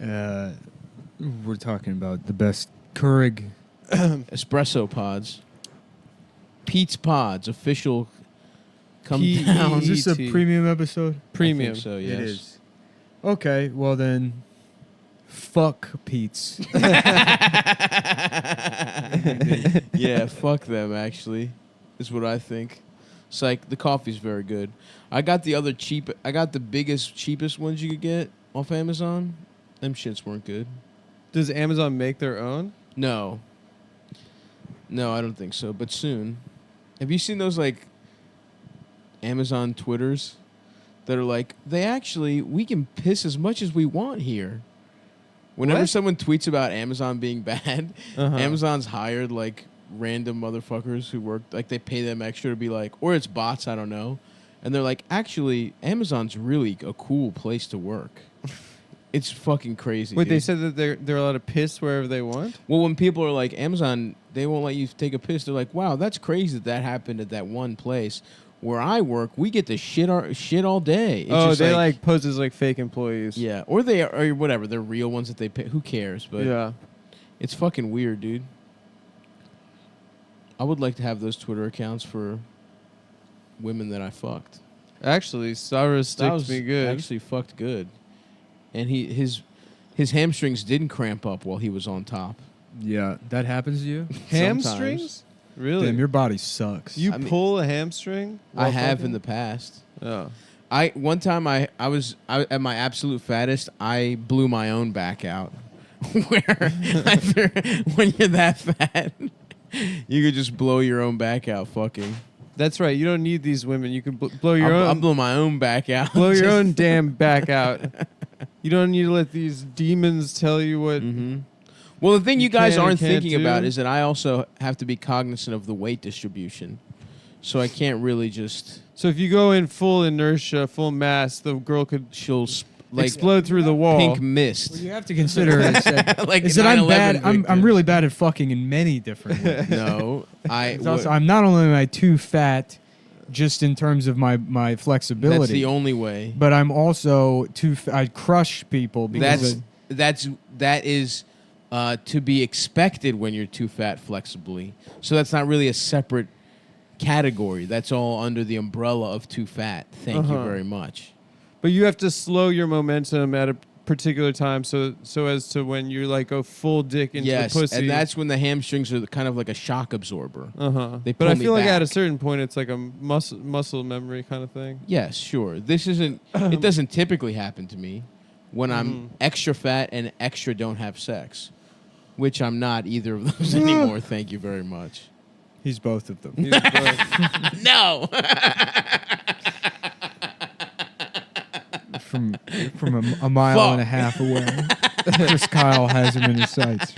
We're talking about the best Keurig Espresso pods. Pete's Pods, official. Come down. Is this a premium episode? Premium. I think so, yes. It is. Okay, well then, fuck Pete's. Yeah, fuck them, actually, is what I think. It's like, the coffee's very good. I got the biggest, cheapest ones you could get off Amazon. Them shits weren't good. Does Amazon make their own? No, I don't think so, but soon. Have you seen those, like, Amazon Twitters that are like, we can piss as much as we want here? Whenever someone tweets about Amazon being bad, Amazon's hired, like, random motherfuckers who work, like, they pay them extra to be like, or it's bots, I don't know. And they're like, actually, Amazon's really a cool place to work. It's fucking crazy. Wait, dude. they said that they're allowed to piss wherever they want? Well, when people are like, Amazon, they won't let you take a piss. They're like, wow, that's crazy that happened at that one place. Where I work, we get to shit all day. It's just they like pose as like fake employees. Yeah, or they are, or whatever. They're real ones that they pay. Who cares? But yeah, it's fucking weird, dude. I would like to have those Twitter accounts for women that I fucked. Actually, Cyrus sticks me good. Actually, fucked good, and his hamstrings didn't cramp up while he was on top. Yeah, that happens to you? Hamstrings? Sometimes. Really? Damn, your body sucks. You pull a hamstring? I have in the past. Oh. One time I was at my absolute fattest, I blew my own back out. Where when you're that fat, you could just blow your own back out fucking. That's right. You don't need these women. You can blow your own. I'll blow my own back out. Blow your own damn back out. You don't need to let these demons tell you what... Mm-hmm. Well, the thing you guys aren't thinking do. about is that I also have to be cognizant of the weight distribution. So I can't really just... So if you go in full inertia, full mass, the girl could... She'll like explode through the wall. Pink mist. What you have to consider is that, like is that I'm bad. victims. I'm really bad at fucking in many different ways. No, I'm not only am I too fat, just in terms of my flexibility. That's the only way. But I'm also too. I crush people because that is to be expected when you're too fat flexibly. So that's not really a separate category. That's all under the umbrella of too fat. Thank you very much. But you have to slow your momentum at a particular time so as to when you like go full dick into the pussy. And that's when the hamstrings are kind of like a shock absorber. But I feel like at a certain point it's like a muscle memory kind of thing. Yes, sure. This isn't. It doesn't typically happen to me when I'm extra fat and extra don't have sex, which I'm not either of those anymore. Thank you very much. He's both of them. No. From a mile and a half away. Just Kyle has him in his sights.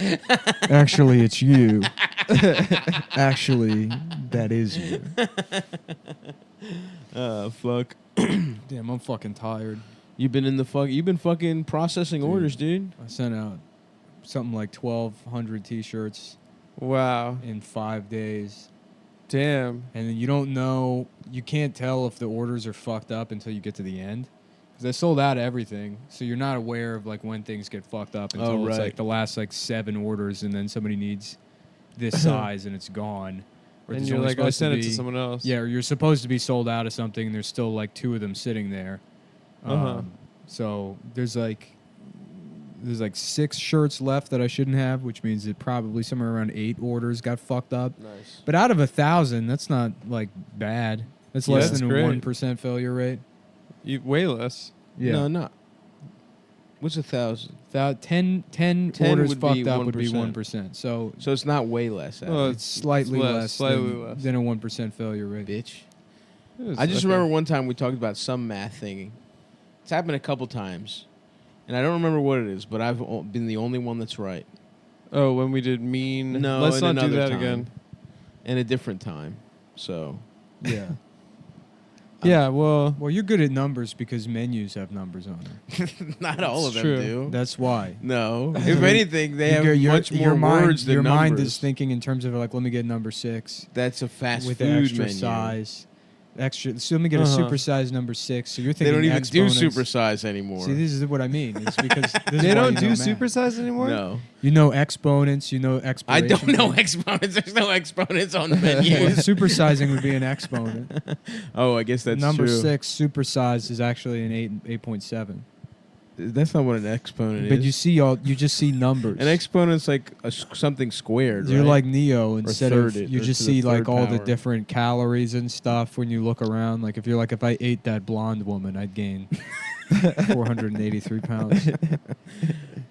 Actually, it's you. Actually, that is you. Fuck. Damn, I'm fucking tired. You've been fucking processing orders, dude. I sent out something like 1,200 T-shirts. Wow. In 5 days. Damn. And then you can't tell if the orders are fucked up until you get to the end. Because they sold out of everything, so you're not aware of like when things get fucked up until it's like the last like 7 orders, and then somebody needs this size and it's gone. Or and you're like, I sent it to someone else. Yeah, or you're supposed to be sold out of something, and there's still like 2 of them sitting there. So there's like 6 shirts left that I shouldn't have, which means that probably somewhere around 8 orders got fucked up. Nice. But out of 1,000, that's not like bad. That's less than a 1% failure rate. Way less. Yeah. No, not. What's 1,000? 10 orders fucked up would be 1%. So it's not way less. Well, it's slightly less than a 1% failure rate. Bitch. I just remember one time we talked about some math thing. It's happened a couple times. And I don't remember what it is, but I've been the only one that's right. Oh, when we did mean... No, let's not do that time. again. And a different time. So... Yeah. Yeah, well, you're good at numbers because menus have numbers on them. Not all of them do. That's why. No. If anything, they have much more words than your numbers. Mind is thinking in terms of like, let me get number 6. That's a fast with food extra menu. size. extra. So let me get a supersized number 6. So you're They thinking don't even do exponents. supersize anymore. See, this is what I mean. It's because this They is why don't you do know math. supersize anymore. No, You know exponents. You know I expiration. don't know date. exponents. There's no exponents on the Well, menu. supersizing would be an exponent. Oh, I guess that's Number true. 6 supersized is actually an 8.7. That's not what an exponent But is. you just see numbers. An exponent's like something squared. You're right? like Neo instead of thirded, you or just to the see like third all the power. different calories and stuff when you look around. Like if I ate that blonde woman, I'd gain 483 pounds.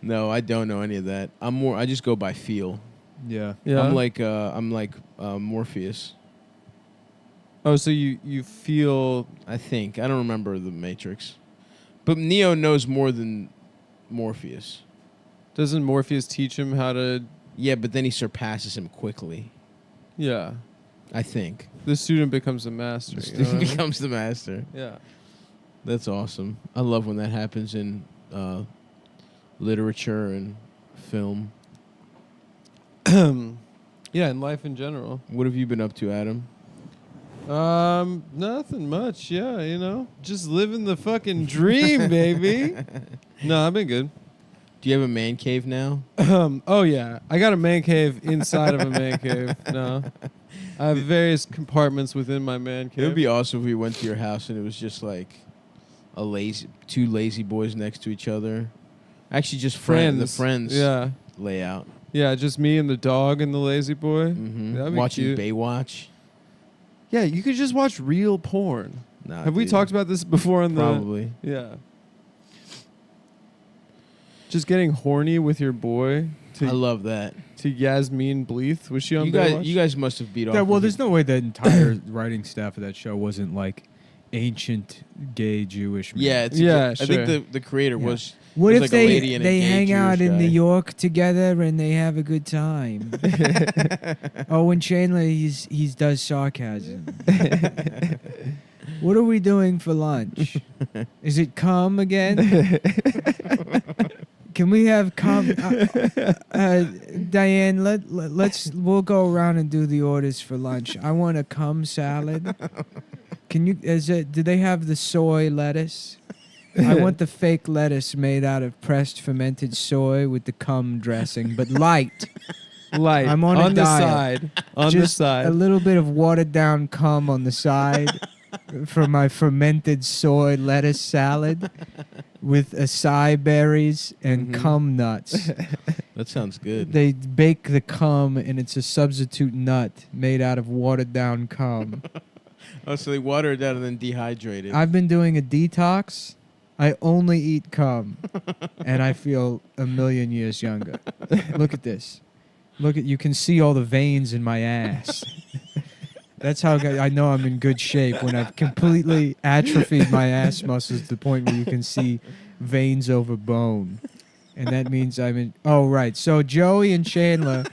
No, I don't know any of that. I just go by feel. Yeah. Yeah. I'm like Morpheus. Oh, so you feel I think I don't remember the Matrix, but Neo knows more than Morpheus. doesn't Morpheus teach him how to? Yeah, but then he surpasses him quickly. Yeah, I think the student becomes a master. he you know what I mean? becomes the master. Yeah. That's awesome. I love when that happens in literature and film. Yeah, in life in general. What have you been up to, Adam? Nothing much. Yeah, just living the fucking dream, baby. No, I've been good. Do you have a man cave now? Oh yeah, I got a man cave inside of a man cave. No, I have various compartments within my man It cave. would be awesome if we went to your house and it was just like two lazy boys next to each other. Actually, just the friends Yeah, layout. yeah, just me and the dog and the lazy boy. Mm-hmm. That'd be Watching cute. Baywatch. Yeah, you could just watch real porn. Nah, Have we dude. talked about this before on Probably. the? Yeah. Just getting horny with your boy I love that. to Yasmin Bleeth. Was she on You Baywatch? guys must have beat off. Yeah, well, with there's your- no way the entire writing staff of that show wasn't like ancient gay Jewish men. Yeah, it's Yeah, I sure. think the creator Yeah. was. What There's if like a lady and a they gay hang out Jewish in New guy. York together and they have a good time? Oh, and Chandler, he does sarcasm. What are we doing for lunch? Is it cum again? Can we have cum? Diane, we'll go around and do the orders for lunch. I want a cum salad. Can you? Do they have the soy lettuce? I want the fake lettuce made out of pressed fermented soy with the cum dressing, but light. Light. I'm on a the diet. side. On the Just side. a little bit of watered down cum on the side for my fermented soy lettuce salad with acai berries and Mhm. cum nuts. That sounds good. They bake the cum and it's a substitute nut made out of watered down cum. Oh, so they water it down and then dehydrate it. I've been doing a detox. I only eat cum and I feel a million years younger. Look at this. You can see all the veins in my ass. That's how I know I'm in good shape, when I've completely atrophied my ass muscles to the point where you can see veins over bone. And that means I'm in. Oh, right. So Joey and Chandler,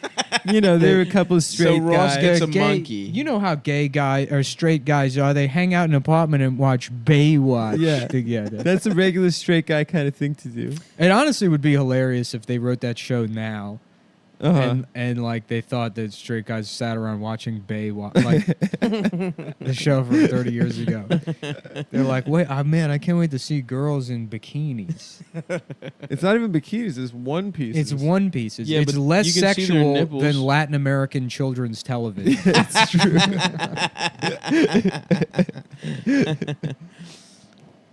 there were a couple of straight Ross guys. gets they're a gay. monkey. You know how gay guys or straight guys are. They hang out in an apartment and watch Baywatch Yeah. together. That's a regular straight guy kind of thing to do. It honestly would be hilarious if they wrote that show now. And like they thought that straight guys sat around watching Baywatch, like the show from 30 years ago. They're like, wait, man, I can't wait to see girls in bikinis. It's not even bikinis. It's one piece. It's one piece. It's, Yeah, it's but less you can see their sexual nipples. than Latin American children's television. It's true.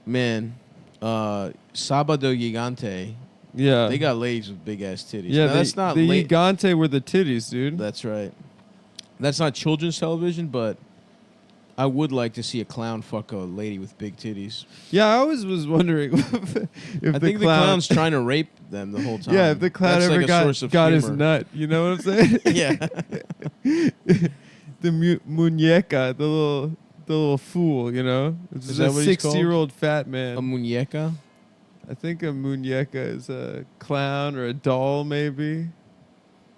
Man, Sábado Gigante. Yeah. They got ladies with big ass titties. Yeah, Now, that's not the late. Gigante were the titties, dude. That's right. That's not children's television, but I would like to see a clown fuck a lady with big titties. Yeah, I always was wondering if I think the clown's trying to rape them the whole time. Yeah, if the clown That's ever like a source of got his humor. nut. You know what I'm saying? Yeah. The muñeca, the little fool, It's Is a that what he's called? 60-year-old fat man. A muñeca? I think a muñeca is a clown or a doll, maybe.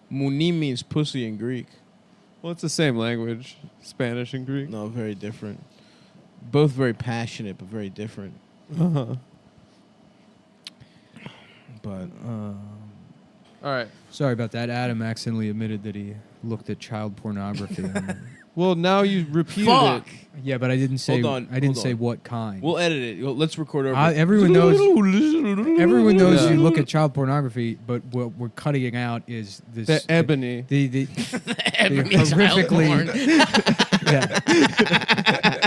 Muni means pussy in Greek. Well, it's the same language, Spanish and Greek. No, very different. Both very passionate, but very different. Uh-huh. But All right. Sorry about that. Adam accidentally admitted that he looked at child pornography on Well, now you repeated Fuck. it. Yeah, but I didn't say. Hold on, I didn't hold say on. what kind. We'll edit it. Let's record over. Everyone knows. Everyone knows Yeah. you look at child pornography, but what we're cutting out is this. The ebony. The Ebony child horrifically. porn. Yeah.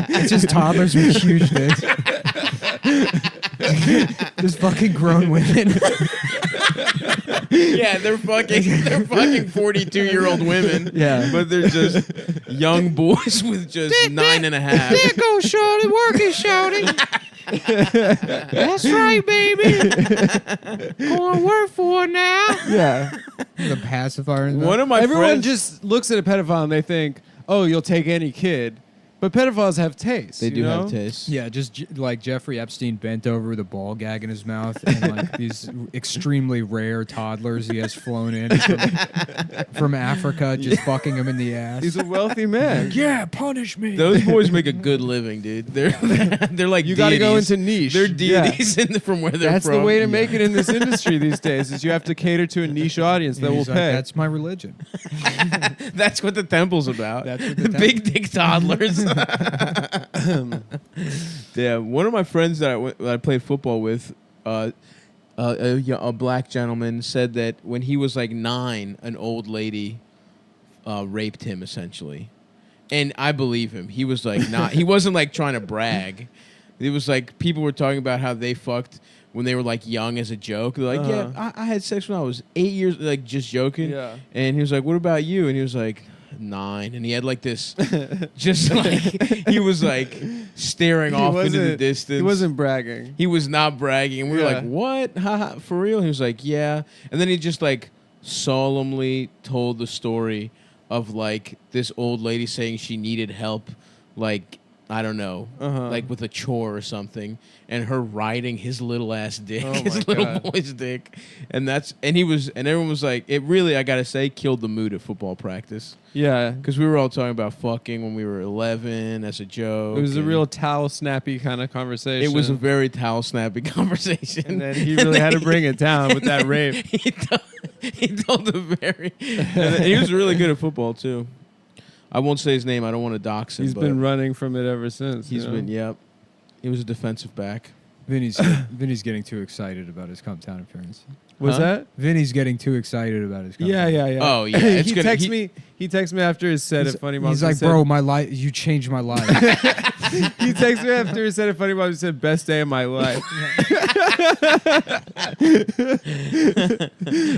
It's just toddlers with huge dicks. Just fucking grown women. Yeah, they're fucking 42-year-old women. Yeah. But they're just young boys with just 9.5. There goes Shorty, working Shorty. That's right, baby. Going to work for it now. Yeah. The pacifier. In One of my Everyone friends just looks at a pedophile and they think, oh, you'll take any kid. But pedophiles have taste. they you do know? have taste. Yeah, just like Jeffrey Epstein bent over with a ball gag in his mouth, and like these extremely rare toddlers he has flown in from Africa, just fucking him in the ass. He's a wealthy man. Yeah, punish me. Those boys make a good living, dude. They're like You got to go deities. into niche. They're Yeah. deities from where they're That's from. the way to make it in this industry these days. Is you have to cater to a niche audience that will He's like, pay. That's my religion. That's what the temple's about. That's what the Big dick toddlers. Yeah, one of my friends that I played football with, a black gentleman, said that when he was like 9, an old lady raped him essentially, and I believe him. He was like not. He wasn't like trying to brag. It was like people were talking about how they fucked when they were like young as a joke. They're like, Uh-huh. yeah, I had sex when I was 8 years, like just joking. Yeah. And he was like, what about you? And he was like, 9. And he had like this, just like, he was like staring off into the distance. He wasn't bragging. He was not bragging. And we were Yeah. like, what? Haha, for real? He was like, yeah. And then he just like solemnly told the story of like this old lady saying she needed help, like, I don't know, Uh-huh. like with a chore or something, and her riding his little ass dick, Oh his my little God. boy's dick, and everyone was like, it really, I gotta say, killed the mood at football practice, Yeah. because we were all talking about fucking when we were 11 as a joke. It was a and real towel snappy kind of conversation. It was a very towel snappy conversation, And then he really had to bring it down with that rape. he told the very, and he was really good at football too. I won't say his name. I don't want to dox him. He's but been running from it ever since. He's you know? been, yep. He was a defensive back. Vinny's getting too excited about his Comptown appearance. Was Huh? that? Vinny's getting too excited about his Comptown. Yeah. Oh, yeah, it's he gonna- texts he- me. He texts me after his set at Funny Moms. He's like, He said- bro, my life. You changed my life. He texts me after his set at Funny Moms. He said, "Best day of my life."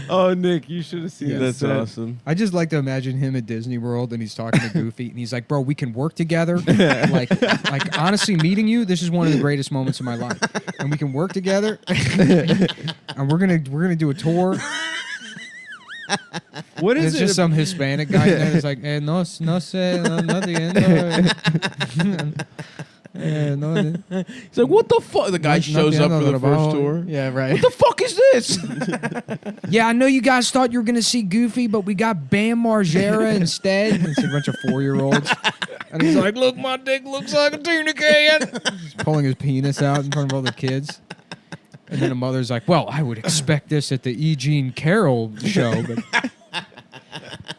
Oh, Nick, you should have seen Yeah, this. That's awesome. I just like to imagine him at Disney World and he's talking to Goofy and he's like, bro, we can work together. like honestly, meeting you, this is one of the greatest moments of my life. And we can work together. And we're gonna do a tour. What There's is just it? some Hispanic guy there that's like, no sé, no. He's like, what the fuck? The guy shows up for the first tour. Yeah, right. What the fuck is this? Yeah, I know you guys thought you were gonna see Goofy, but we got Bam Margera instead. And it's a bunch of 4-year-olds. And he's like, look, my dick looks like a tuna can. He's pulling his penis out in front of all the kids. And then the mother's like, well, I would expect this at the E. Jean Carroll show, but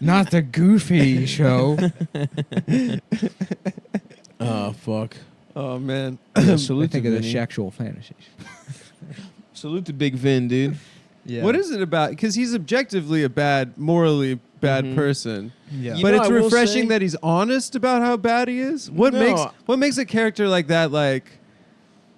not the Goofy show. Oh, fuck. Oh man. Yeah, I salute think to of the Vinny. sexual fantasies. Salute to Big Vin, dude. Yeah. What is it about? Because he's objectively a morally bad Mhm. person. Yeah. You But know, it's I will refreshing say- that he's honest about how bad he is. What No. makes a character like that like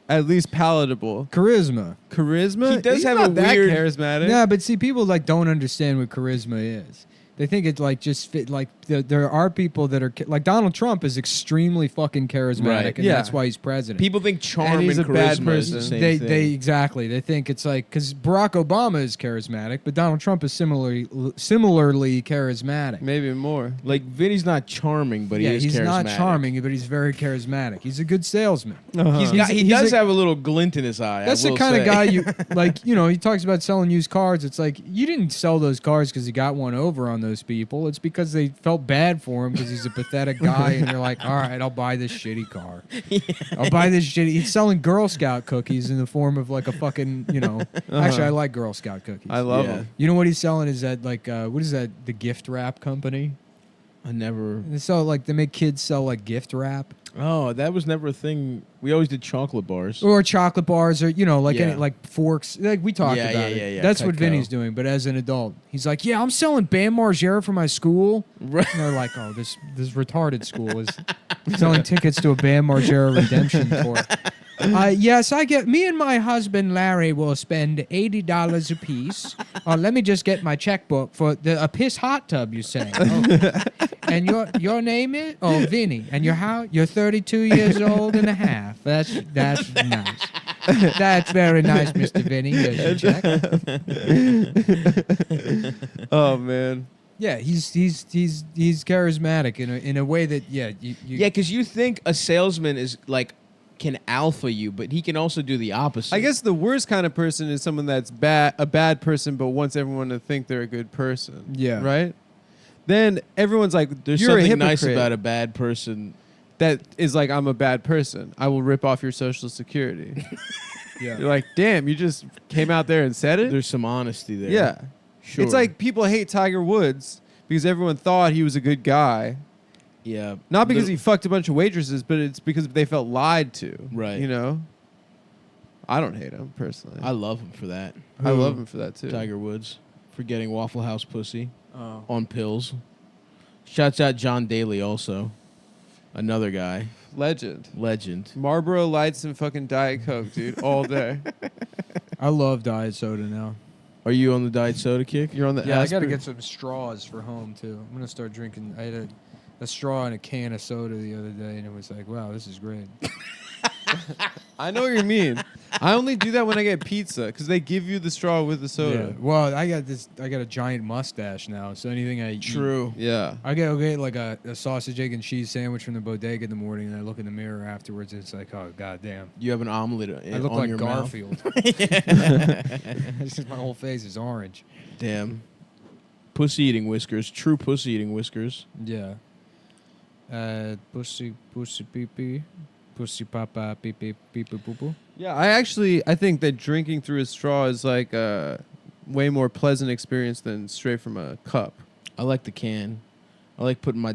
at least palatable? Charisma. Charisma. He does He's have not a that weird- charismatic. Yeah, but see, people like don't understand what charisma is. They think it's like just fit. Like there are people that are like Donald Trump is extremely fucking charismatic, Right. and Yeah. that's why he's president. People think charm And and, he's a bad charisma is the person. same they thing. exactly they think it's like because Barack Obama is charismatic, but Donald Trump is similarly charismatic. Maybe more. Like, Vinny's not charming, but Yeah, he is he's charismatic. not charming, but he's very charismatic. He's a good salesman. He He's does a- have a little glint in his eye. That's I the will kind say. of guy you like. You know, he talks about selling used cars. It's like you didn't sell those cars because he got one over on those people. It's because they felt bad for him because he's a pathetic guy, and you're like, all right, I'll buy this shitty car. I'll buy this shitty. He's selling Girl Scout cookies in the form of like a fucking, you know. Actually, I like Girl Scout cookies. I love Yeah. him. You know what he's selling is that like what is that? The gift wrap company. I never. They sell like they make kids sell like gift wrap Oh, that was never a thing. We always did chocolate bars. or chocolate bars or like Yeah. any, like forks. Like we talked Yeah, about yeah, it. yeah, That's what Cutco. Vinny's doing. But as an adult, he's like, yeah, I'm selling Bam Margera for my school. Right. And they're like, oh, this retarded school is selling tickets to a Bam Margera redemption tour. Yes, me and my husband Larry will spend $80 a piece. Let me just get my checkbook for a piss hot tub. You say, oh. And your name is Vinny, and you're 32 years old and a half. That's nice. That's very nice, Mr. Vinny. Here's your check. Oh man. Yeah, he's charismatic in a way that you Yeah, because you think a salesman is like can alpha you, but he can also do the opposite. I guess the worst kind of person is someone that's a bad person, but wants everyone to think they're a good person. Yeah. Right? Then everyone's like, there's you're a something hypocrite. nice about a bad person. That is like, I'm a bad person. I will rip off your social security. yeah. You're like, damn, you just came out there and said it? There's some honesty there. Yeah. Sure. It's like people hate Tiger Woods because everyone thought he was a good guy. yeah, Not because he fucked a bunch of waitresses, but it's because they felt lied to. Right. You know? I don't hate him, personally. I love him for that. I love him for that, too. Tiger Woods for getting Waffle House pussy Oh. on pills. Shouts out John Daly also, another guy, Legend. legend. Marlboro Lights and fucking Diet Coke, dude, all day. I love diet soda now. Are you on the diet soda kick? You're on the Yeah, I got to aspirin. get some straws for home too. I'm gonna start drinking. I had a straw in a can of soda the other day, and it was like, wow, this is great. I know what you mean. I only do that when I get pizza because they give you the straw with the soda. Yeah. Well, I got a giant mustache now, so anything I eat, True. Yeah. I get like a sausage, egg, and cheese sandwich from the bodega in the morning, and I look in the mirror afterwards, and it's like, oh goddamn, You have an omelet I look on like your Garfield. It's just my whole face is orange. mouth. Damn. Pussy eating whiskers. True pussy eating whiskers. Yeah. Pussy pee pee, pussy papa pee pee pee poo poo poo. Yeah, I think that drinking through a straw is like a way more pleasant experience than straight from a cup. I like the can. I like putting my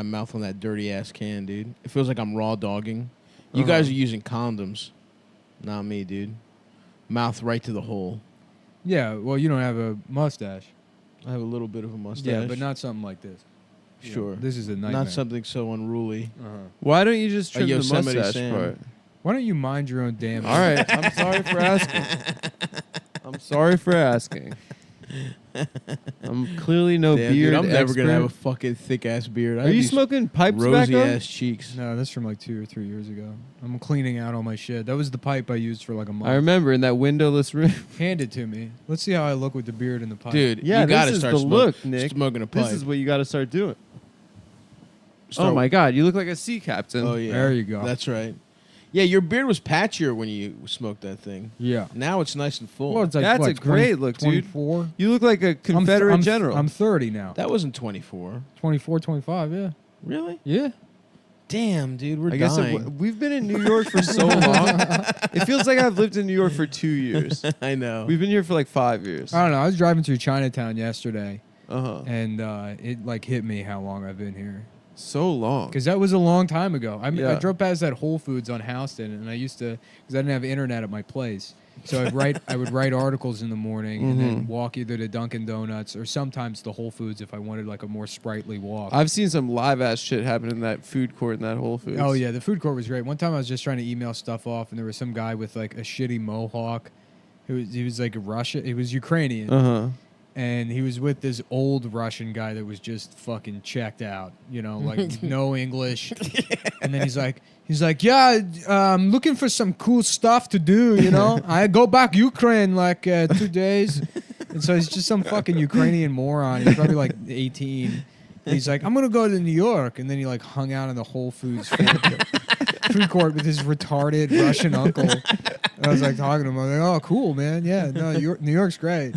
mouth on that dirty ass can, dude. It feels like I'm raw dogging. You guys are using condoms. Not me, dude. Mouth right to the hole. Yeah, well, you don't have a mustache. I have a little bit of a mustache. Yeah, but not something like this. You know, Sure. this is a nightmare. Not something so unruly. Uh-huh. Why don't you just A trim the Yosemite mustache Sam. part? Why don't you mind your own damn? All right, I'm sorry for asking. I'm sorry for asking. I'm clearly no Damn, beard dude, I'm never gonna have a expert. fucking thick ass beard. I Are have you these smoking pipe rosy tobacco? ass cheeks? No, that's from like 2 or 3 years ago. I'm cleaning out all my shit. That was the pipe I used for like a month. I remember in that windowless room. Hand it to me. Let's see how I look with the beard and the pipe. Dude, Yeah, you gotta this is start the smoking, look, Nick. smoking a pipe. This is what you got to start doing. Start- Oh my God, you look like a sea captain. Oh yeah, There you go. That's right. Yeah, your beard was patchier when you smoked that thing. Yeah. Now it's nice and full. Well, it's like That's what, a great look, dude. 24? You look like a Confederate general. I'm 30 now. that wasn't 24. 24, 25, yeah. Really? Yeah. Damn, dude, we're I guess dying. we've been in New York for so long. It feels like I've lived in New York for 2 years. I know. We've been here for like 5 years. I don't know. I was driving through Chinatown yesterday, Uh-huh. and it like hit me how long I've been here. So long. Because that was a long time ago. I Yeah. drove past that Whole Foods on Houston, and I used to, because I didn't have internet at my place. So I would write articles in the morning and then walk either to Dunkin' Donuts or sometimes the Whole Foods if I wanted like a more sprightly walk. I've seen some live ass shit happen in that food court in that Whole Foods. Oh yeah, the food court was great. One time I was just trying to email stuff off, and there was some guy with like a shitty mohawk. He was like Russian. He was Ukrainian, Uh-huh. and he was with this old Russian guy that was just fucking checked out. You know, like no English. And then he's like, yeah, I'm looking for some cool stuff to do. You know, I go back Ukraine like 2 days, and so he's just some fucking Ukrainian moron. He's probably like 18. He's like, I'm gonna go to New York, and then he like hung out in the Whole Foods food court with his retarded Russian uncle. And I was like talking to him. I was like, oh, cool, man. Yeah, no, New York's great.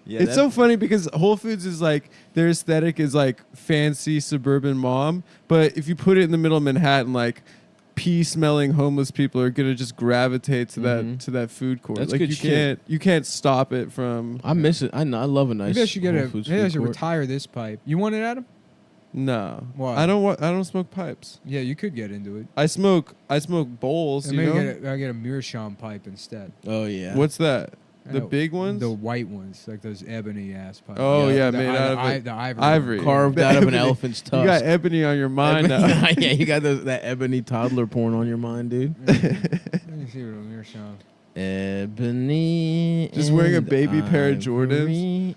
Yeah, It's so funny because Whole Foods is like, their aesthetic is like fancy suburban mom, but if you put it in the middle of Manhattan, like pea-smelling homeless people are gonna just gravitate to Mhm. that food court. That's like good shit. you can't stop it from. I miss it. I love a nice. Maybe I should get Whole a. Foods Maybe I food should court. retire this pipe. You want it, Adam? No, Why? I don't smoke pipes. Yeah, you could get into it. I smoke bowls. And You maybe know? I get a Meerschaum pipe instead. Oh yeah. What's that? The Uh, big ones? The white ones, like those ebony ass pipes. Oh, yeah, the, made out of it. the ivory. Ivory. Carved out of an Ebony. elephant's tusk? You got ebony on your mind now. Yeah, you got that ebony toddler porn on your mind, dude. Let me see what a Meerschaum. Ebony. Just wearing a and baby pair of ivory.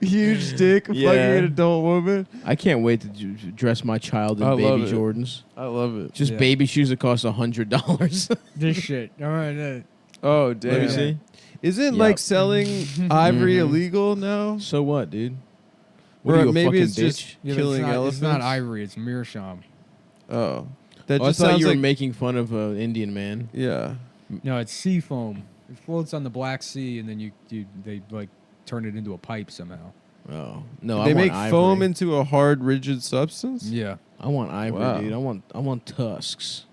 Huge dick, Yeah. fucking an adult woman. I can't wait to dress my child in I love baby it. Jordans. I love it. Just Yeah. baby shoes that cost $100. This shit. All right. Oh damn! Let me see. Isn't Yep. like selling ivory Mhm. illegal now? So what, dude? What Or are you, a maybe fucking it's bitch? just killing it's elephants. not ivory. It's Meerschaum. Oh, that Oh, I just thought sounds you were like making fun of an Indian man. yeah. No, it's sea foam. It floats on the Black Sea, and then they like turn it into a pipe somehow. Oh no, I They want make ivory. foam into a hard, rigid substance. Yeah. I want ivory, Wow. dude. I want tusks.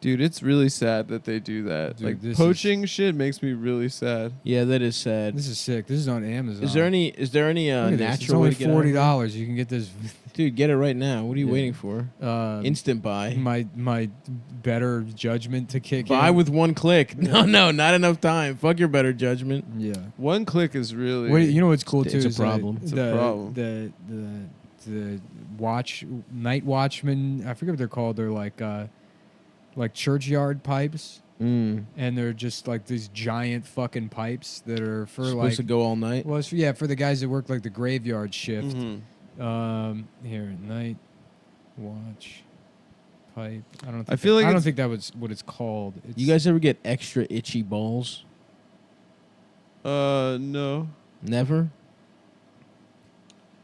Dude, it's really sad that they do that. Dude, like this poaching shit makes me really sad. Yeah, that is sad. This is sick. This is on Amazon. Is there any Look at this. It's natural way only to get out of it? $40. You can get this. Dude, get it right now. What are you Yeah. waiting for? Instant buy. My better judgment to kick Buy in. with one click. No, not enough time. Fuck your better judgment. Yeah. One click is really. Wait, you know what's cool It's too? a is problem. It's a problem. The night watchmen. I forget what they're called. They're like churchyard pipes, and they're just like these giant fucking pipes that are for Supposed like. to go all night. Well, for the guys that work like the graveyard shift. Mhm. Here, night watch pipe. I don't. Think I feel like I don't it's- think that was what it's called. It's, You guys ever get extra itchy balls? No. Never.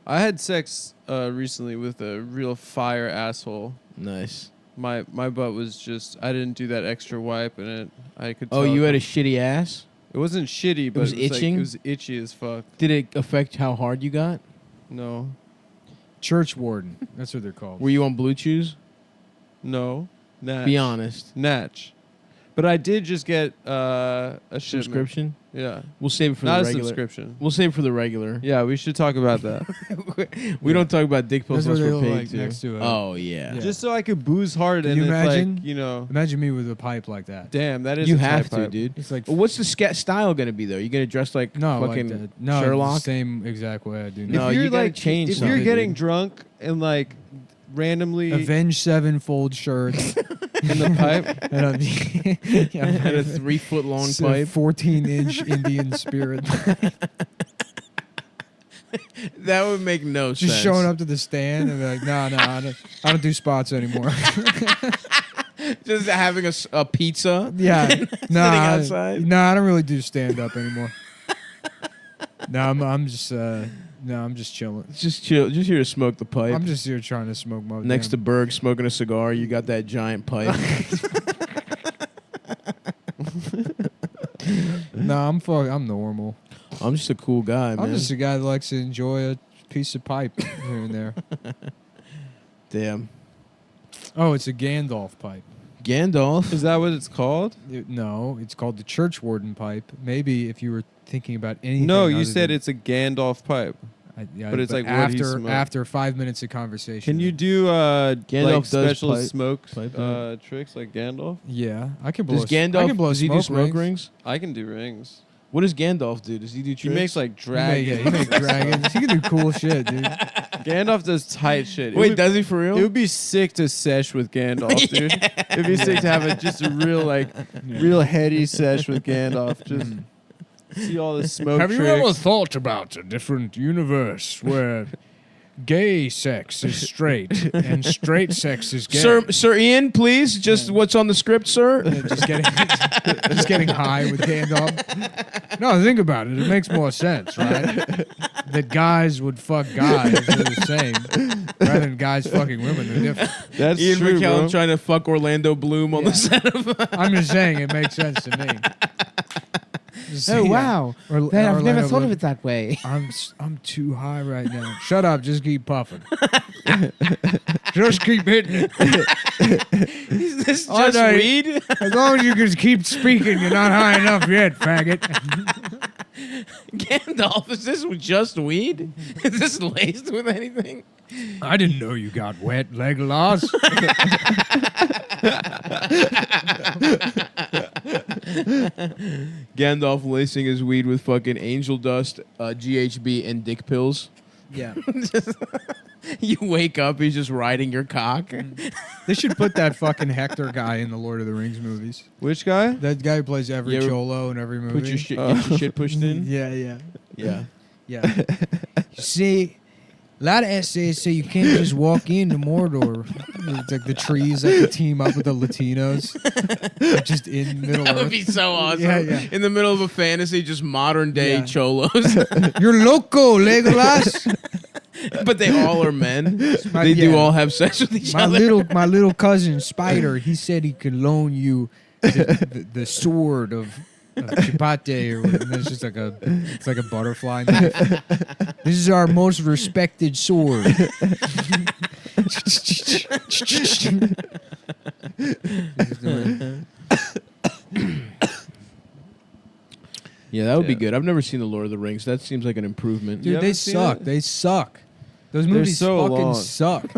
I had sex recently with a real fire asshole. Nice. My butt was just. I didn't do that extra wipe, and I could. Oh, tell you had a shitty ass? It wasn't shitty, but was it was itching? Like, it was itchy as fuck. Did it affect how hard you got? No. church warden. That's what they're called. Were you on Blue Chews? No. Natch. Be honest. Natch. But I did just get a shipment. Subscription? Yeah. We'll save it for Not the a regular. subscription. We'll save it for the regular. Yeah, we should talk about that. We don't talk about dick pills That's what unless they we're look paid like to. next to it. Oh yeah. Yeah. Just so I could booze hard Can and you if, imagine? like, you know, Imagine me with a pipe like that. damn, that is You a have tight to, pipe. dude. It's like Well, what's the style gonna be though? You gonna dress like no, fucking like that. No, Sherlock? the same exact way I do. No, now. If you're you gotta like change if something, you're getting dude. drunk and like randomly Avenged Sevenfold shirts in the pipe, and a, yeah, and a 3 foot long it's a pipe. 14-inch Indian spirit. That would make no sense. Just showing up to the stand and be like, no, I don't do spots anymore. Just having a pizza. Yeah, no, outside? No, I don't really do stand up anymore. No, I'm just chilling. Just chill. Just here to smoke the pipe. I'm just here trying to smoke my Next to Berg smoking a cigar. You got that giant pipe. No, I'm normal. I'm just a cool guy, man. I'm just a guy that likes to enjoy a piece of pipe here and there. Damn. Oh, it's a Gandalf pipe. Gandalf. is that what it's called? No, it's called the church warden pipe. Maybe if you were thinking about anything. No, you other said than- it's a Gandalf pipe. yeah, but it's like what he smoked. after 5 minutes of conversation. Can you do Gandalf like does special pipe- smoke pipe tricks like Gandalf? Yeah, I can blow. Does Gandalf? I can blow does he do smoke rings. rings? I can do rings. What does Gandalf do? Does he do tricks? He makes like He make, dragons. he make dragons. He can do cool shit, dude. Gandalf does tight shit. Wait, does he for real? It would be sick to sesh with Gandalf, dude. It'd be sick to have just a real real heady sesh with Gandalf. Just see all the smoke Have you tricks. ever thought about a different universe where gay sex is straight and straight sex is gay? Sir Ian, please. Just what's on the script, sir? Yeah, just getting high with Gandalf. No, think about it. It makes more sense, right? That guys would fuck guys. They're the same. Rather than guys fucking women. They're different. That's Ian true, McKellen bro. trying to fuck Orlando Bloom on the set of. I'm just saying it makes sense to me. Oh wow, Or, I've never Orlando thought of Bloom, it that way. I'm too high right now. Shut up. Just keep puffing. Just keep hitting it. Is this Oh, just no, weed? As long as you can keep speaking, you're not high enough yet, faggot. Gandalf, is this just weed? Is this laced with anything? I didn't know you got wet, Legolas. Gandalf lacing his weed with fucking angel dust, GHB, and dick pills. Yeah. You wake up, he's just riding your cock. They should put that fucking Hector guy in the Lord of the Rings movies. Which guy? That guy who plays every You ever Cholo in every movie. Put your shit, get your shit pushed in. Yeah. Yeah. Yeah. You see, a lot of essays say you can't just walk into Mordor. It's like the trees that could team up with the Latinos. They're just in Middle That would Earth. be so awesome. Yeah. In the middle of a fantasy, just modern day Yeah. cholos. You're loco, Legolas. But they all are men. My- They do yeah. all have sex with each My other. little cousin Spider, he said he could loan you the sword of Chipate, or and it's just like a butterfly knife. This is our most respected sword. Yeah, that would be Yeah. good. I've never seen The Lord of the Rings. That seems like an improvement. You Dude, they haven't seen suck. it? They suck. Those They're movies so fucking long. suck.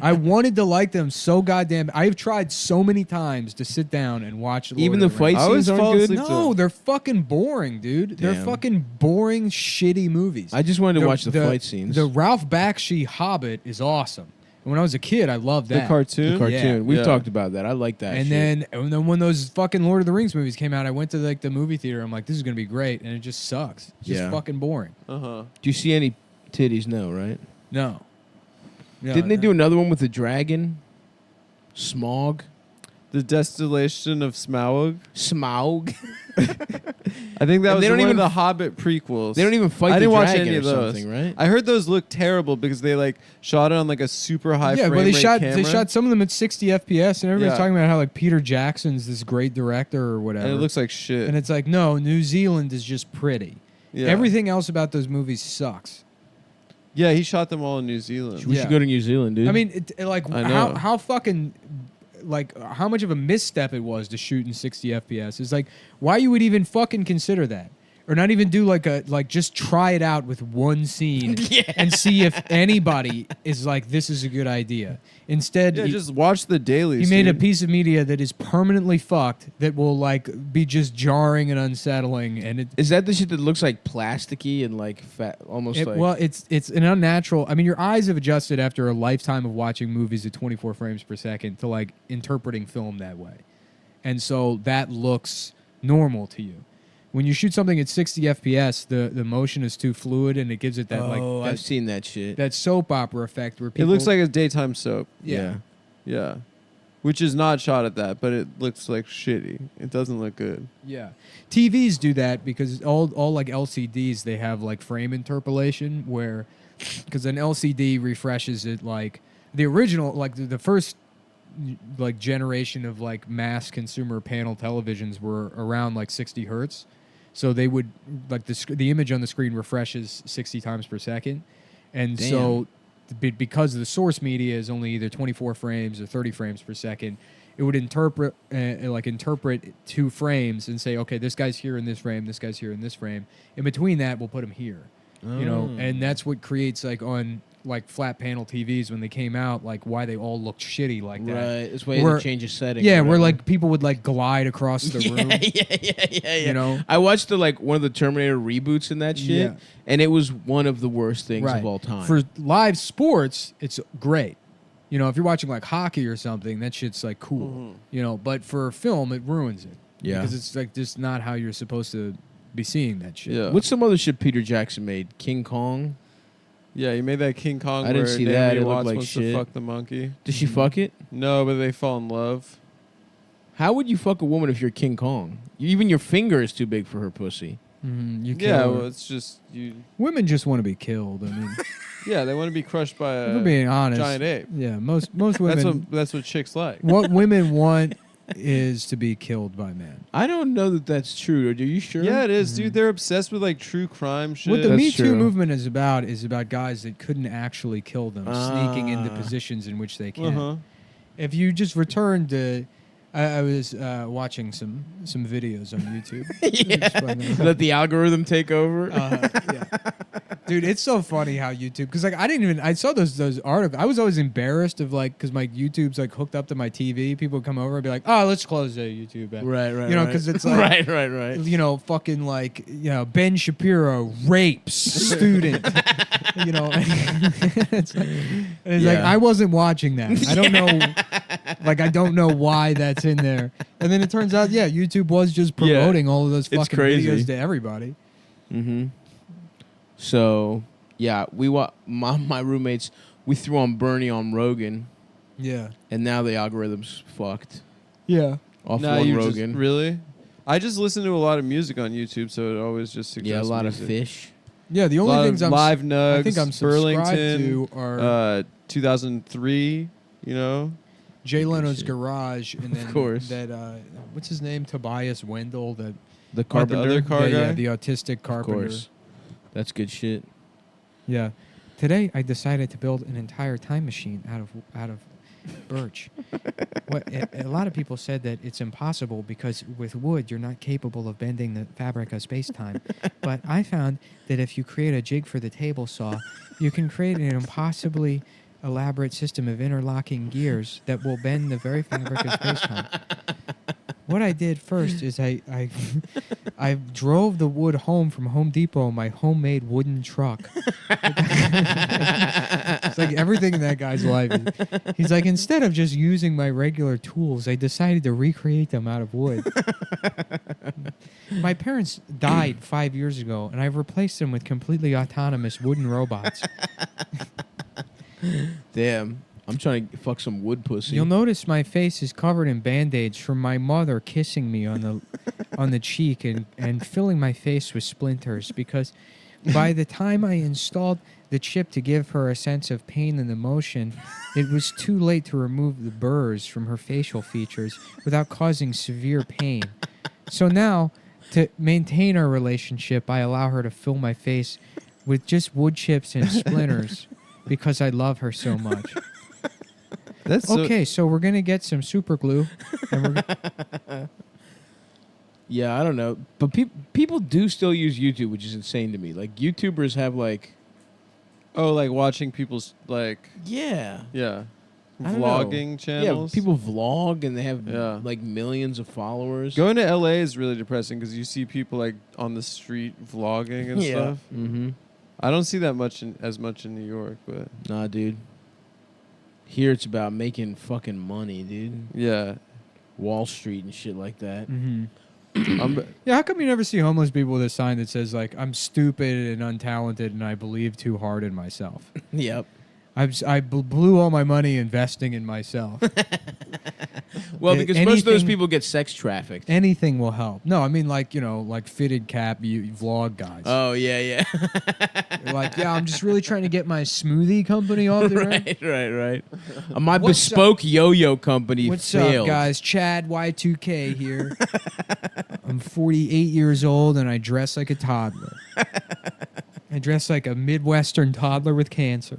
I wanted to like them so goddamn. I've tried so many times to sit down and watch. Lord Even of the Rings. fight I always scenes fall aren't good. asleep to No, them. they're fucking boring, dude. They're Damn. fucking boring, shitty movies. I just wanted to watch the fight scenes. The Ralph Bakshi Hobbit is awesome. And when I was a kid, I loved The that. cartoon? The cartoon. Yeah. We've Yeah. talked about that. I like that. And shit. then when those fucking Lord of the Rings movies came out, I went to like the movie theater. I'm like, this is gonna be great, and it just sucks. It's just Yeah. fucking boring. Uh-huh. Do you see any titties? No, right? No. No, Didn't they no. do another one with the dragon? Smog? The Distillation of Smaug. Smaug? I think that And was they don't one even- of the Hobbit prequels. They don't even fight I the didn't watch dragon any or of those. something, right? I heard those look terrible because they like shot it on like a super high Yeah, frame but they rate shot camera. they shot some of them at 60 FPS, and everybody's Yeah. talking about how like Peter Jackson's this great director or whatever. and it looks like shit. And it's like, no, New Zealand is just pretty. yeah. Everything else about those movies sucks. Yeah, he shot them all in New Zealand. We Yeah. should go to New Zealand, dude. I mean, like I how know. how fucking like how much of a misstep it was to shoot in 60 FPS. It's like why you would even fucking consider that. Or not even do just try it out with one scene and see if anybody is like, this is a good idea. Instead, Yeah, he, just watch the dailies. he made a dude. piece of media that is permanently fucked, that will like be just jarring and unsettling, and is that the shit that looks like plasticky and like fat, almost like? well, it's an unnatural. I mean, your eyes have adjusted after a lifetime of watching movies at 24 frames per second to like interpreting film that way, and so that looks normal to you. When you shoot something at 60 FPS, the motion is too fluid, and it gives it that oh, like I've seen that shit. that soap opera effect where It people. looks like a daytime soap. yeah. Yeah. Which is not shot at that, but it looks like shitty. It doesn't look good. Yeah, TVs do that because all like LCDs, they have like frame interpolation where, because an LCD refreshes it like the original, like the first like generation of like mass consumer panel televisions were around like 60 hertz, so they would like the image on the screen refreshes 60 times per second, and Damn. so because the source media is only either 24 frames or 30 frames per second, it would interpret 2 frames and say, okay, this guy's here in this frame, this guy's here in this frame. In between that, we'll put him here. You know, and that's what creates like on like flat panel TVs when they came out, like why they all looked shitty like that. Right. It's way Where- to change a setting. Yeah, or where whatever. like people would like glide across the room. yeah. You know? I watched the like one of the Terminator reboots and that shit, Yeah. and it was one of the worst things Right. of all time. For live sports, it's great. You know, if you're watching like hockey or something, that shit's like cool. You know, but for film, it ruins it. Yeah. Because it's like just not how you're supposed to be seeing that shit. Yeah. What's some other shit Peter Jackson made? King Kong. Yeah, he made that King Kong I didn't where see Naomi that. It looked Watts like wants shit. to fuck the monkey. Did she fuck it? No, but they fall in love. How would you fuck a woman if you're King Kong? Even your finger is too big for her pussy. You kill Yeah, her. well, it's just you. Women just want to be killed. I mean, Yeah, they want to be crushed by if we're a being honest. giant ape. Yeah, most women. That's what chicks like. What women want is to be killed by man. I don't know that that's true. Are you sure? Yeah, it is, Mhm. dude. They're obsessed with like true crime shit. What the That's Me Too true. movement is about guys that couldn't actually kill them, sneaking into Ah. positions in which they can. Uh-huh. If you just return to, I was watching some videos on YouTube. Yeah. Let the algorithm take over. Yeah. Dude, it's so funny how YouTube, because like I saw those articles. I was always embarrassed of like, because my YouTube's like hooked up to my TV. People would come over and be like, oh, let's close the YouTube app. Right, You know, because it's like, right. you know, fucking like, you know, Ben Shapiro rapes student. You know, it's like, like Yeah. I wasn't watching that. I don't know, like I don't know why that's in there. And then it turns out, yeah, YouTube was just Yeah. promoting all of those It's fucking crazy. videos to everybody. Mm-hmm. So, yeah, my roommates, we threw on Bernie on Rogan, Yeah. and now the algorithm's fucked. Yeah. Off Nah, one you Rogan. just really. I just listen to a lot of music on YouTube, so it always just suggests Yeah, a lot music. of fish. Yeah, the A only lot things of I'm live nugs. I think I'm subscribed Burlington, to are 2003. You know. Jay Leno's shit. Garage, and then course. that what's his name, Tobias Wendell, that The Oh, Carpenter. the other car yeah, guy. the autistic of carpenter. course. That's good shit. Yeah. Today I decided to build an entire time machine out of birch. A lot of people said that it's impossible because with wood you're not capable of bending the fabric of space-time. But I found that if you create a jig for the table saw, you can create an impossibly elaborate system of interlocking gears that will bend the very fabric of space-time. What I did first is I drove the wood home from Home Depot in my homemade wooden truck. It's like everything in that guy's life. He's like, instead of just using my regular tools, I decided to recreate them out of wood. My parents died 5 years ago, and I've replaced them with completely autonomous wooden robots. Damn. I'm trying to fuck some wood pussy. You'll notice my face is covered in band-aids from my mother kissing me on the cheek and filling my face with splinters, because by the time I installed the chip to give her a sense of pain and emotion, it was too late to remove the burrs from her facial features without causing severe pain. So now, to maintain our relationship, I allow her to fill my face with just wood chips and splinters because I love her so much. That's so- Okay, so we're gonna get some super glue, and we're Yeah, I don't know. But people do still use YouTube, which is insane to me. Like, YouTubers have, like... Oh, like watching people's like Yeah. yeah, I don't know. vlogging channels. Yeah, people vlog, and they have, Yeah. like, millions of followers. Going to LA is really depressing because you see people like on the street vlogging and stuff. Mm-hmm. I don't see that as much in New York, but Nah, dude. Here it's about making fucking money, dude. yeah. Wall Street and shit like that. Mhm. I'm, Yeah, how come you never see homeless people with a sign that says like "I'm stupid and untalented and I believe too hard in myself"? Yep. I blew all my money investing in myself. Well, because most of those anything- people get sex trafficked. Anything will help. No, I mean like, you know, like fitted cap vlog guys. Oh, yeah. They're like, yeah, I'm just really trying to get my smoothie company off the ground. right. My What's bespoke yo-yo company What's failed. up, guys? Chad Y2K here. I'm 48 years old and I dress like a toddler. I dress like a Midwestern toddler with cancer.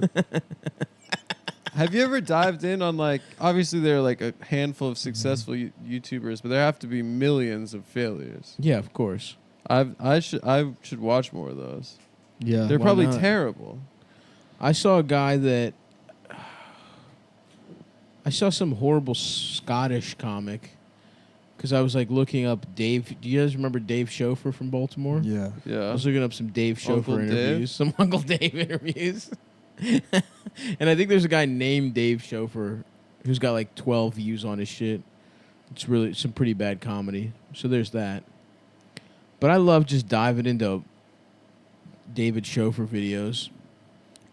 have you ever dived in on like? Obviously, there are like a handful of successful YouTubers, but there have to be millions of failures. Yeah, of course. I should watch more of those. Yeah. They're why probably not? terrible. I saw a guy that... I saw some horrible Scottish comic because I was like looking up Dave. Do you guys remember Dave Schofer from Baltimore? Yeah. I Yeah. was looking up some Dave Schofer Uncle Dave? interviews, some Uncle Dave interviews. And I think there's a guy named Dave Schofer who's got like 12 views on his shit. It's really some pretty bad comedy. So there's that. But I love just diving into David Schofer videos,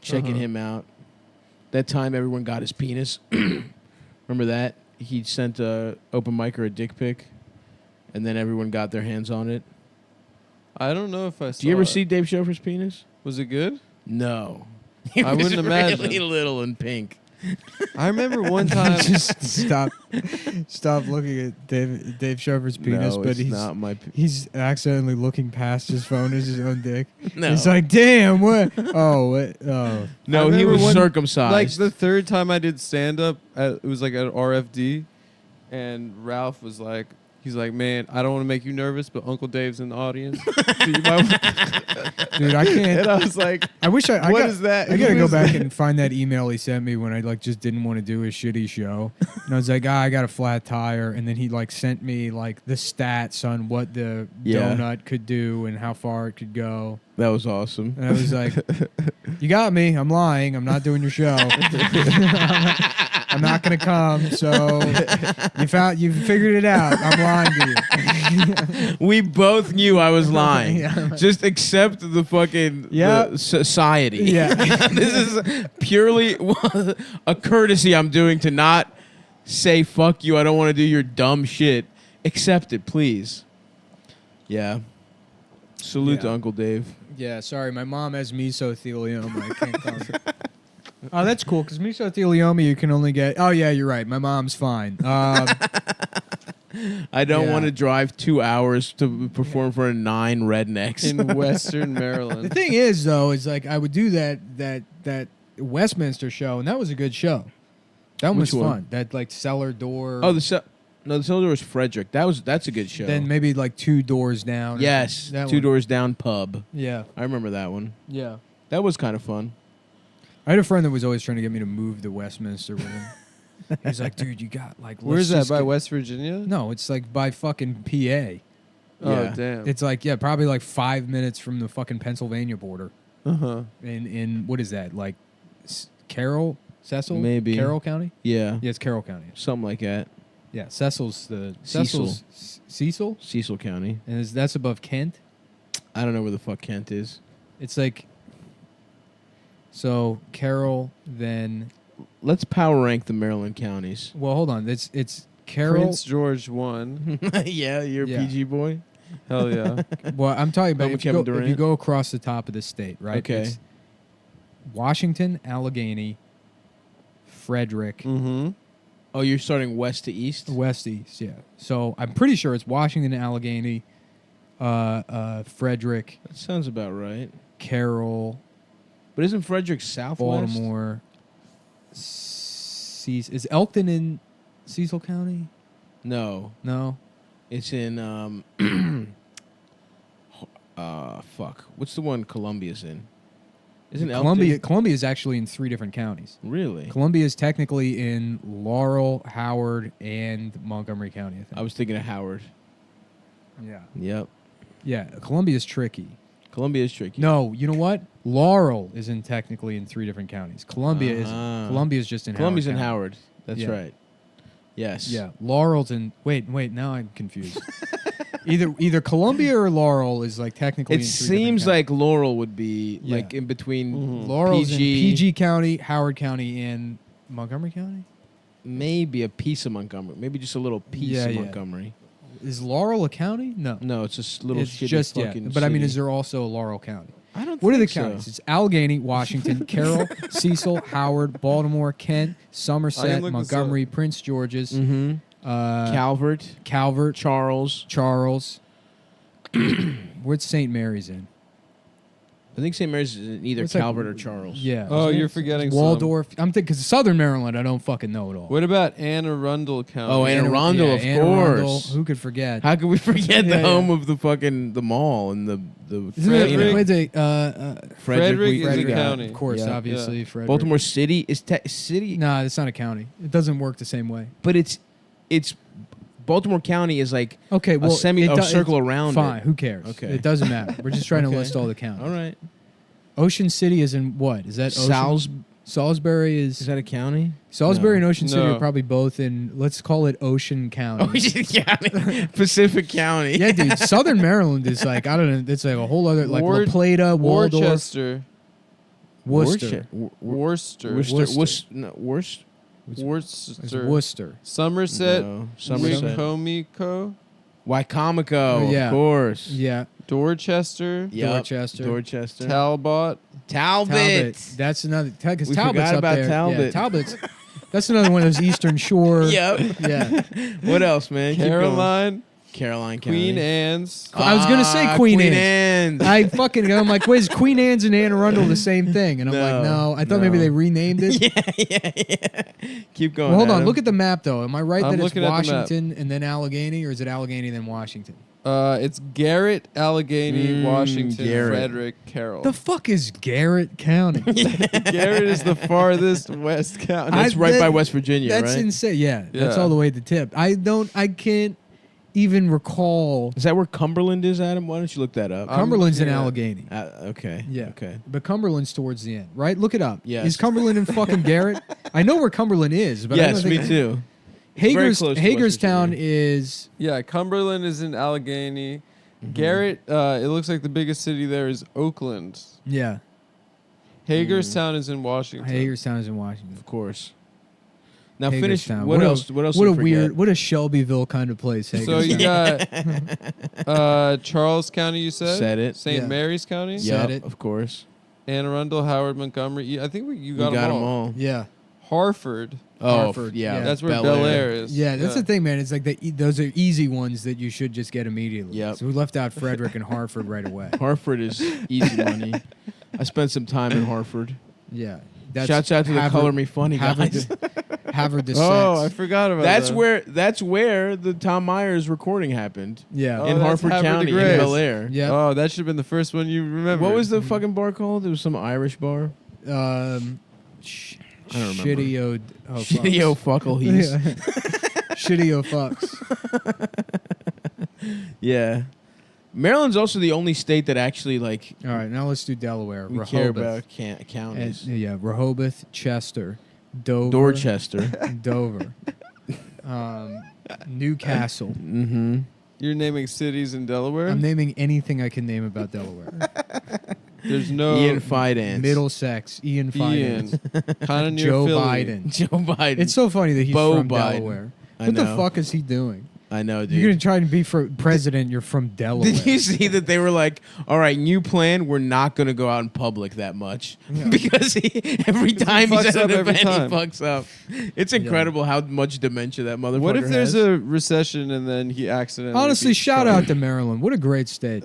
checking Uh-huh. him out. That time everyone got his penis. Remember that? He sent a open micer a dick pic, and then everyone got their hands on it. I don't know if I saw. Do you ever it. see Dave Schofer's penis? Was it good? No. I wouldn't It was imagine. really little and pink. I remember one time. Just stop looking at Dave Sharper's penis, no, but it's he's not my. he's accidentally looking past his phone as his own dick. No, He's like, damn, what? Oh, what? Oh, no, I he remember was one- circumcised. Like the third time I did stand up, it was like at RFD, and Ralph was like, he's like, man, I don't want to make you nervous, but Uncle Dave's in the audience. So you might dude, I can't. and I was like, I wish I. what got, is that? I gotta Who go is back that? and find that email he sent me when I like just didn't want to do a shitty show, and I was like, I got a flat tire, and then he like sent me like the stats on what the Yeah. donut could do and how far it could go, that was awesome. and I was like, you got me. I'm lying. I'm not doing your show. I'm not gonna come. So you figured it out. I'm lying to you. We both knew I was lying. Yeah. Just accept the fucking Yeah. society. Yeah. This is purely a courtesy I'm doing to not say fuck you. I don't want to do your dumb shit. Accept it, please. Yeah. Salute to Yeah. Uncle Dave. Yeah, sorry, my mom has mesothelioma. I can't come. Oh, that's cool, because mesothelioma you can only get... Oh, yeah, you're right. My mom's fine. I don't Yeah. want to drive 2 hours to perform for 9 rednecks. in Western the Maryland. thing is, though, is like I would do that Westminster show, and that was a good show. That one Which was one? fun. That, like, cellar door. Oh, the cellar was Frederick. That's a good show. Then maybe, like, 2 doors down. or yes, something. That 2 one. doors down pub. Yeah, I remember that one. yeah. That was kind of fun. I had a friend that was always trying to get me to move to Westminster with him. He was like, dude, you got, like... Where's let's that, just by get-" West Virginia? No, it's, like, by fucking PA. Oh, Yeah. damn. It's like, yeah, probably like 5 minutes from the fucking Pennsylvania border. Uh-huh. In what is that? Like Cecil? Maybe. Carroll County? Yeah, Yeah, it's Carroll County. something like that. Yeah, Cecil's Cecil. Cecil? Cecil County. And that's above Kent. I don't know where the fuck Kent is. It's like so Carroll, then Let's power rank the Maryland counties. well, hold on. It's Carroll. Prince George won. Yeah, you're a Yeah. PG boy. Hell yeah. Well, I'm talking about Home of if you, Kevin go, if you Durant. go across the top of the state, right? Okay. It's Washington, Allegheny, Frederick, Mm-hmm. Oh, you're starting west to east? West East, yeah. So I'm pretty sure it's Washington, Allegheny, Frederick, That sounds about right. Carroll, But isn't Frederick southwest? Baltimore. Is Elkton in Cecil County? No, No. it's in fuck. What's the one Columbia's in? Isn't Elkton? Columbia is actually in 3 different counties. Really? Columbia is technically in Laurel, Howard, and Montgomery County, I think. I was thinking of Howard. Yeah. Yep. Yeah, Columbia is tricky. Columbia is tricky. No, you know what? Laurel is technically in 3 different counties. Columbia is just in Columbia's Howard in County. Howard. That's Yeah. right. Yes. Yeah, Laurel's in. Wait. Now I'm confused. either Columbia or Laurel is like technically. It in 3 different seems counties. like Laurel would be Yeah. like in between Mhm. Laurel's PG, in PG County, Howard County, and Montgomery County. maybe a piece of Montgomery, maybe just a little piece Yeah, of yeah. Montgomery. Is Laurel a county? No, No, it's just little it's shitty just fucking. But I mean, city. is there also a Laurel County? I don't. What are the think so. counties? It's Allegheny, Washington, Carroll, Cecil, Howard, Baltimore, Kent, I Somerset, can look this Montgomery, Prince George's, Mm-hmm. Calvert, Charles. Charles. Where's St. Mary's in? I think St. Mary's is in either What's that- Calvert or Charles. Yeah. Oh, Isn't you're it? forgetting some. Waldorf. I'm thinking because Southern Maryland, I don't fucking know at all. What about Anne Arundel County? Oh, Anne Arundel, of Anne Arundel. course. Who could forget? How could we forget Yeah, the home of the fucking the mall and the Isn't Frederick? it? Wait, Frederick is a Frederick, county. Of course, Yeah. obviously, Frederick. Baltimore City is city, Nah, it's not a county. It doesn't work the same way. but it's Baltimore County is like Okay, well, a circle around Fine, it. who cares? Okay. It doesn't matter. We're just trying to Okay. list all the counties. All right. Ocean City is in what? Is that Ocean? Salisbury Is that a county? Salisbury No. and Ocean City No. are probably both in. Let's call it Ocean County. Ocean County, Pacific County. Yeah, dude. Southern Maryland is like I don't know. It's like a whole other like Ward- La Plata, Waldorf, Worcester. Worcester. Worcester. Worcester. It's Worcester. Worcester. Somerset. No. Somerset. Wicomico. Wycomico, Oh, yeah. of course. Yeah. Dorchester, Yep. Dorchester. Dorchester. Talbot. Talbot. That's another because We Talbot's forgot up about there. Yeah, Talbot. Talbot's. That's another one of those Eastern Shore. Yep. Yeah. What else, man? Keep going. Caroline, Caroline County. Queen Anne's. I was gonna say Queen Anne's. I'm like, wait, is Queen Anne's and Anne Arundel the same thing? And I'm like, no. I thought maybe no. they renamed it. yeah. Keep going. Well, hold on. Adam. Look at the map, though. Am I right I'm that it's looking at the map. Washington and then Allegheny, or is it Allegheny then Washington? It's Garrett, Allegheny, Washington, Garrett. Frederick, Carroll. The fuck is Garrett County? Garrett is the farthest west county. That's right by West Virginia, That's right? insane. Yeah, that's Yeah. all the way at the tip. I can't even recall. Is that where Cumberland is, Adam? Why don't you look that up? Cumberland's in looking at- Allegheny. Okay. Yeah. Okay. But Cumberland's towards the end, right? Look it up. Yes. Is Cumberland in fucking Garrett? I know where Cumberland is, but I Yes, don't me think too. very close to Hagerstown West is Yeah, Cumberland is in Allegheny. Mm-hmm. Garrett, it looks like the biggest city there is Oakland. yeah. Hagerstown is in Washington. Hagerstown is in Washington. Of course. Now finish. Hagerstown. What else? What else? What did a we weird, forget? what a Shelbyville kind of place. So you Hagerstown. got Charles County, you said? Said it. St. Yeah. Mary's County? Yeah. Yep, said it. of course. Anne Arundel, Howard, Montgomery. I think you We got, got them them all. all. Yeah. Hartford. Oh, Hartford, yeah. yeah. That's where Bel Air is. Yeah, that's the thing, man. It's like those are easy ones that you should just get immediately. Yep. So we left out Frederick and Hartford right away. Hartford is easy money. I spent some time in Hartford. Yeah. Shouts out to the Color Me Funny Harvard, guys. Harvard the Oh, I sex. forgot about That's that. that's where the Tom Myers recording happened. Yeah. Oh, in that's Hartford Harvard County, the in Grace. Bel Air. Yeah. Oh, that should have been the first one you remember. What was the fucking bar called? It was some Irish bar. I don't remember. Shitty O. Oh, Shitty O fucks. fuckle he's. Yeah. Shitty O fucks. Yeah. Maryland's also the only state that actually like All right, now let's do Delaware. we Rehoboth. care about And, counties. yeah, Rehoboth, Chester, Dover, Dorchester. Dover, Newcastle. Mm-hmm. You're naming cities in Delaware? I'm naming anything I can name about Delaware. There's no Ian Fidance. Middlesex, Ian Ian. Fidance, Kind of near Joe Philly. Biden. Joe Biden. It's so funny that he's Bo from Biden. Delaware. I What the know. fuck is he doing? I know, dude. You're gonna try and be for president. You're from Delaware. Did you see that they were like, all right, new plan, we're not going to go out in public that much. Yeah. Because every time he's fucks at up an every event, time. he fucks up. It's incredible how much dementia that motherfucker What if there's has. a recession and then he accidentally Honestly, beats shout Trump? out to Maryland. What a great state.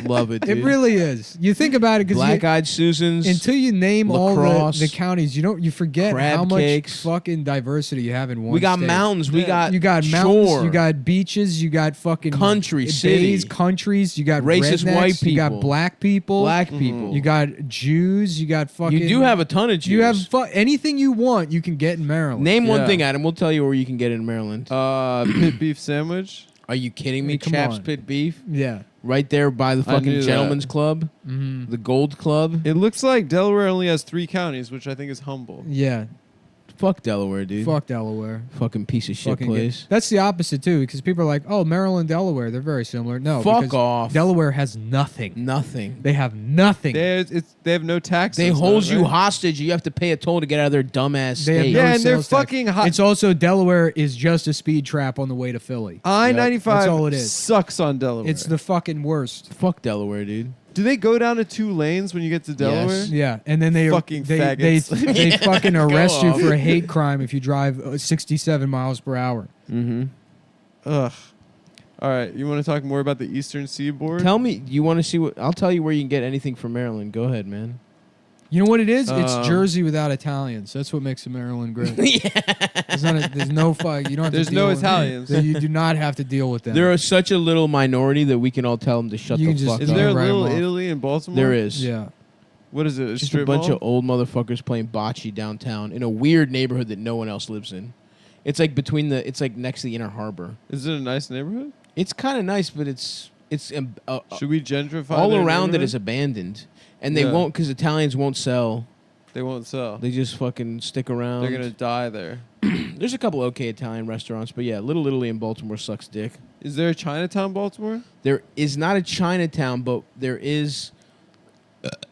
Love it, dude. It really is. You think about it because Black-eyed Susans. until you name all lacrosse, the counties, you forget crab how much cakes. fucking diversity you have in one. we got state. mountains. We Yeah. got You got mountains. shore. You got beaches. You got fucking Country, bays, city. countries. You got Racist rednecks, white You got people. black people. black Mhm. people. You got Jews. You got fucking. You do have a ton of Jews. You have anything you want. You can get in Maryland. Name one Yeah. thing, Adam. We'll tell you where you can get it in Maryland. Pit beef sandwich. Are you kidding me? Hey, come Chaps on. Pit Beef. Yeah. Right there by the I fucking knew that. Gentleman's Club. Mm-hmm. The Gold Club. It looks like Delaware only has 3 counties, which I think is humble. Yeah. Fuck Delaware, dude. Fuck Delaware. Fucking piece of shit Fucking place. That's the opposite too, because people are like, "Oh, Maryland, Delaware, they're very similar." No, Fuck because off. Delaware has nothing. Nothing. They have nothing. They have no taxes. They hold though, you right? hostage. You have to pay a toll to get out of their dumbass They have state. no Yeah, and they're sales tax. fucking hot. It's also Delaware is just a speed trap on the way to Philly. I-95 That's all it is. sucks on Delaware. It's the fucking worst. Fuck Delaware, dude. Do they go down to 2 lanes when you get to Delaware? Yes. Yeah, and then they Fucking they faggots. they fucking arrest you off. for a hate crime if you drive 67 miles per hour. Mm-hmm. Ugh. All right, you want to talk more about the Eastern Seaboard? Tell me, you want to see what? I'll tell you where you can get anything from Maryland. Go ahead, man. You know what it is? It's Um, Jersey without Italians. That's what makes Maryland great. Yeah. There's no fuck. You don't. Have There's to no deal with- Italians. You do not have to deal with them. There are such a little minority that we can all tell them to shut You the can just- fuck Is up. there a Write 'em Little off. Italy in Baltimore? There is. Yeah. What is it? Just a strip bunch mall? of old motherfuckers playing bocce downtown in a weird neighborhood that no one else lives in. It's like it's like next to the Inner Harbor. Is it a nice neighborhood? It's kind of nice, but it's Should we gentrify? all their around it neighborhood? is abandoned, and they Yeah. won't because Italians won't sell. They won't sell. They just fucking stick around. They're gonna die there. There's a couple okay Italian restaurants, but yeah, Little Italy in Baltimore sucks dick. Is there a Chinatown, Baltimore? There is not a Chinatown, but there is.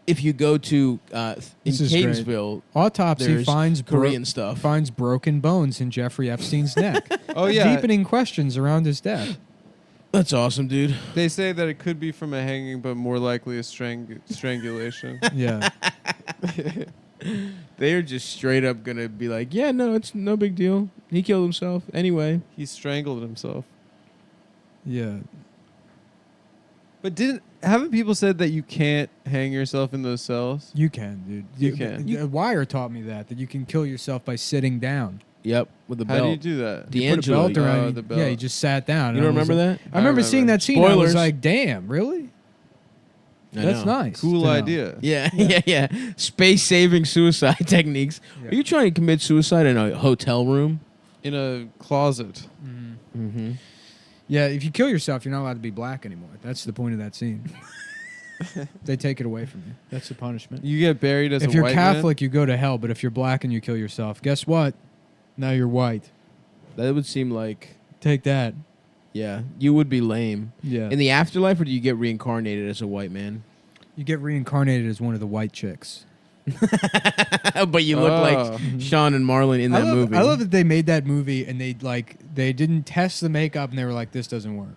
If you go to in This is great. Catonsville, Autopsy there's finds Korean stuff. broken bones in Jeffrey Epstein's neck. Oh yeah. Deepening questions around his death. That's awesome, dude. They say that it could be from a hanging, but more likely a strangulation. Yeah. They're just straight up gonna be like, yeah, no, it's no big deal. He killed himself anyway. He strangled himself. Yeah. But haven't people said that you can't hang yourself in those cells? You can, dude. You can. Wire taught me that you can kill yourself by sitting down. Yep, with the How belt. do you do that? The Put a belt D'Angelo. around Oh, you. the belt. Yeah, you just sat down. You don't and I was remember like- that? I remember seeing that scene. I was Spoilers. like, damn, really? I That's know. nice. Cool to know. idea. Yeah. Space-saving suicide techniques. Yeah. Are you trying to commit suicide in a hotel room? In a closet. Mm-hmm. Yeah, if you kill yourself, you're not allowed to be black anymore. That's the point of that scene. They take it away from you. That's the punishment. You get buried as If a you're white Catholic, you go to hell. But if you're black and you kill yourself, guess what? Now you're white. That would seem like, Take that. yeah, you would be lame. Yeah. In the afterlife, or do you get reincarnated as a white man? You get reincarnated as one of the white chicks. But you look Oh. like Sean and Marlon in that movie. I love that they made that movie and they didn't test the makeup and they were like, this doesn't work.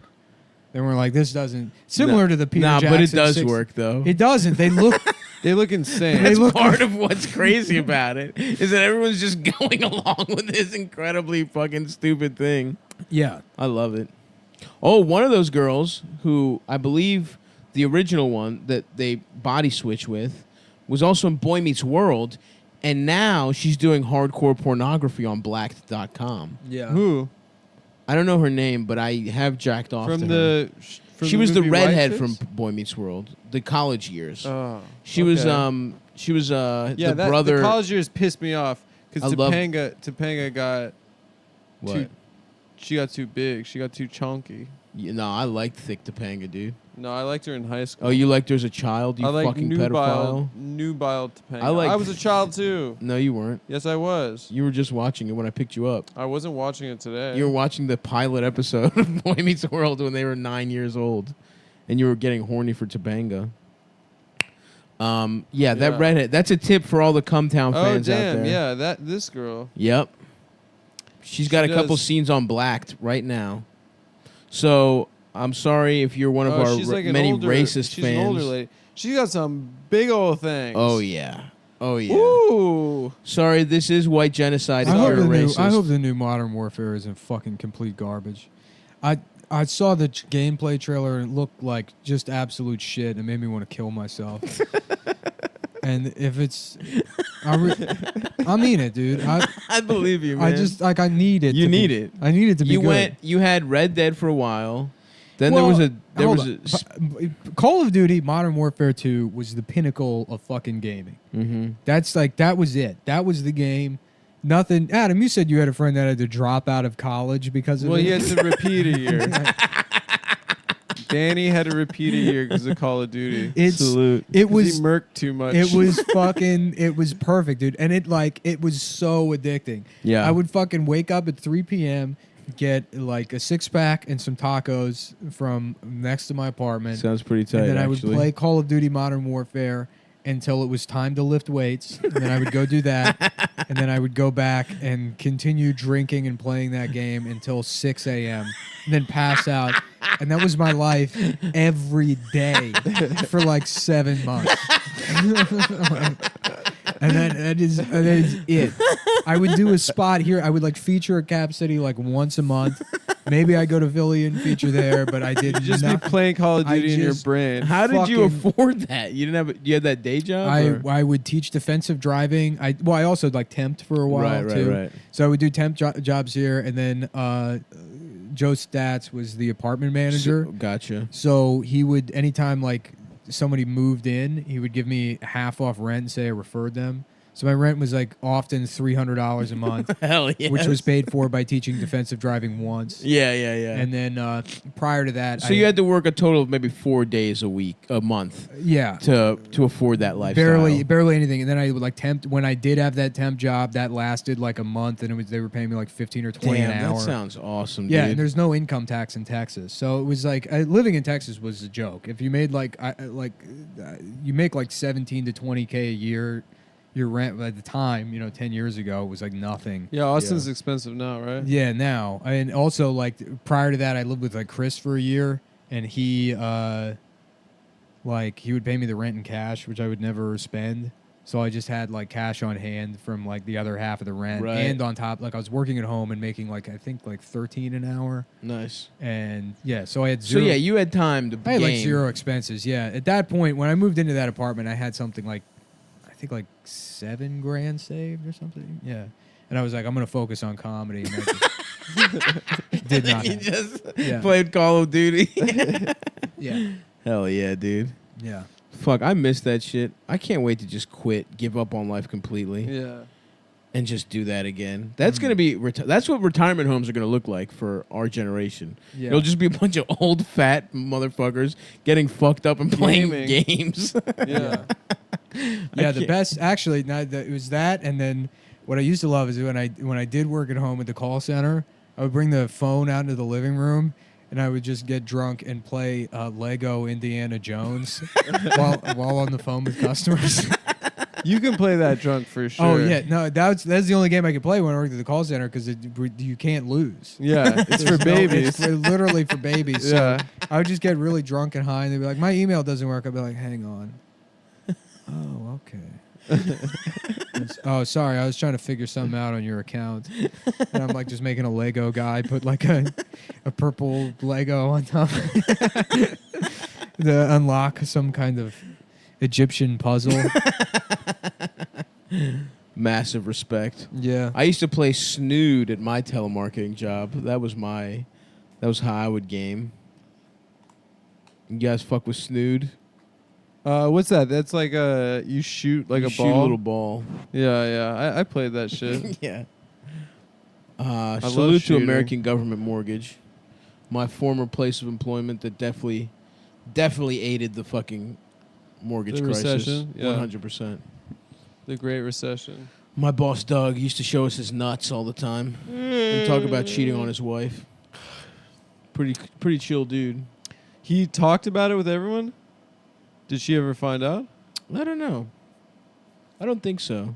They were like, this doesn't. Similar to the Peter Jackson. but it does 60s. work though. It doesn't. They look. They look insane. They That's look part of what's crazy about it is that everyone's just going along with this incredibly fucking stupid thing. Yeah. I love it. Oh, one of those girls who I believe the original one that they body switch with was also in Boy Meets World, and now she's doing hardcore pornography on Blacked.com. Yeah. Who? I don't know her name, but I have jacked off From to her. the. She was the movie redhead White from Chicks? Boy Meets World, the college years. Oh. She was okay. the that, brother. The college years pissed me off I because love- Topanga got What? she got too big. She got too chunky. No, I liked thick Topanga, dude. No, I liked her in high school. Oh, you liked her as a child, you I like fucking pedophile. nubile Topanga. I like- I was a child too. No, you weren't. Yes, I was. You were just watching it when I picked you up. I wasn't watching it today. You were watching the pilot episode of Boy Meets World when they were 9 years old, and you were getting horny for Topanga. That Yeah. redhead. That's a tip for all the Cumtown Oh fans out damn! there. Yeah, this girl. Yep. She's got She a couple does- scenes on Blacked right now. So I'm sorry if you're one of our she's like an many older, racist she's fans. an older lady. She's got some big old things. Oh yeah. Oh yeah. Ooh. Sorry, this is white genocide. I If hope, you're the a new, racist. I hope the new Modern Warfare isn't fucking complete garbage. I saw the gameplay trailer and it looked like just absolute shit. It made me want to kill myself. And if it's, I mean it, dude. I believe you, man. I just like I need it. You to need be, it. I need it to be You good. You had Red Dead for a while. Then Well, there hold was a. on. Call of Duty Modern Warfare 2 was the pinnacle of fucking gaming. Mm-hmm. That's like that was it. That was the game. Nothing. Adam, you said you had a friend that had to drop out of college because of Well, it. he had to repeat a year. Danny had to repeat a year because of Call of Duty. It's Salute. it 'Cause was he murked too much. it was fucking it was perfect, dude. And it was so addicting. Yeah. I would fucking wake up at 3 p.m., get like a 6-pack and some tacos from next to my apartment. Sounds pretty tight. And then I actually. would play Call of Duty Modern Warfare until it was time to lift weights. And then I would go do that. And then I would go back and continue drinking and playing that game until 6 a.m. And then pass out. And that was my life every day for like 7 months. And that is it. I would do a spot here. I would like feature a Cap City like once a month. Maybe I go to Philly and feature there, but I did just be not. playing Call of I Duty in your just- brain. How did you fucking- afford that? You didn't have. You had that day job. or? I would teach defensive driving. I also like temped for a while too. Right. So I would do temp jobs here, and then Joe Stats was the apartment manager. Gotcha. So he would anytime like somebody moved in, he would give me half off rent and say I referred them. So my rent was like often $300 a month, Hell yeah. which was paid for by teaching defensive driving once. Yeah. And then prior to that, So you had to work a total of maybe 4 days a month yeah. to afford that lifestyle. Barely anything, and then I would like temp. When I did have that temp job, that lasted like a month, and they were paying me like 15 or 20 Damn, an hour. that sounds awesome. Yeah, dude. and there's no income tax in Texas, so it was like living in Texas was a joke. If you made you make like 17 to 20K a year, your rent at the time, 10 years ago, was like nothing. Yeah, Austin's expensive now, right? Yeah, now. And also, like, prior to that, I lived with, like, Chris for a year, and he would pay me the rent in cash, which I would never spend. So I just had, like, cash on hand from, like, the other half of the rent. Right. And on top, like, I was working at home and making, like, I think, like, $13 an hour. Nice. And, yeah, so I had So zero. yeah, you had time to I had, like, game. zero expenses, yeah. At that point, when I moved into that apartment, I had something like, I think, like, $7,000 saved or something. Yeah. And I was like, I'm going to focus on comedy. And that just did not You happen. just Yeah. played Call of Duty. Yeah. Hell yeah, dude. Yeah. Fuck, I miss that shit. I can't wait to just quit, give up on life completely, Yeah. and just do that again. That's gonna be that's what retirement homes are gonna look like for our generation. Yeah. It'll just be a bunch of old fat motherfuckers getting fucked up and playing Gaming. games. Yeah. Yeah, the can't- best actually. It was that, and then what I used to love is when I did work at home at the call center, I would bring the phone out into the living room, and I would just get drunk and play Lego Indiana Jones while on the phone with customers. You can play that drunk for sure. Oh yeah, no, that's the only game I could play when I worked at the call center because you can't lose. Yeah, it's for babies. It's literally for babies. Yeah. So I would just get really drunk and high, and they'd be like, "My email doesn't work." I'd be like, "Hang on." Oh, okay. Oh, sorry. I was trying to figure something out on your account, and I'm like just making a Lego guy put like a purple Lego on top to unlock some kind of Egyptian puzzle. Massive respect. Yeah. I used to play Snood at my telemarketing job. That was how I would game. You guys fuck with Snood? What's that? That's like you shoot like You a shoot ball. a little ball. Yeah. I played that shit. Yeah. love Salute to shooting. American Government Mortgage, my former place of employment that definitely aided the fucking mortgage The crisis. recession, yeah. 100%. The Great Recession. My boss Doug used to show us his nuts all the time and talk about cheating on his wife. Pretty chill dude. He talked about it with everyone. Did she ever find out? I don't know. I don't think so.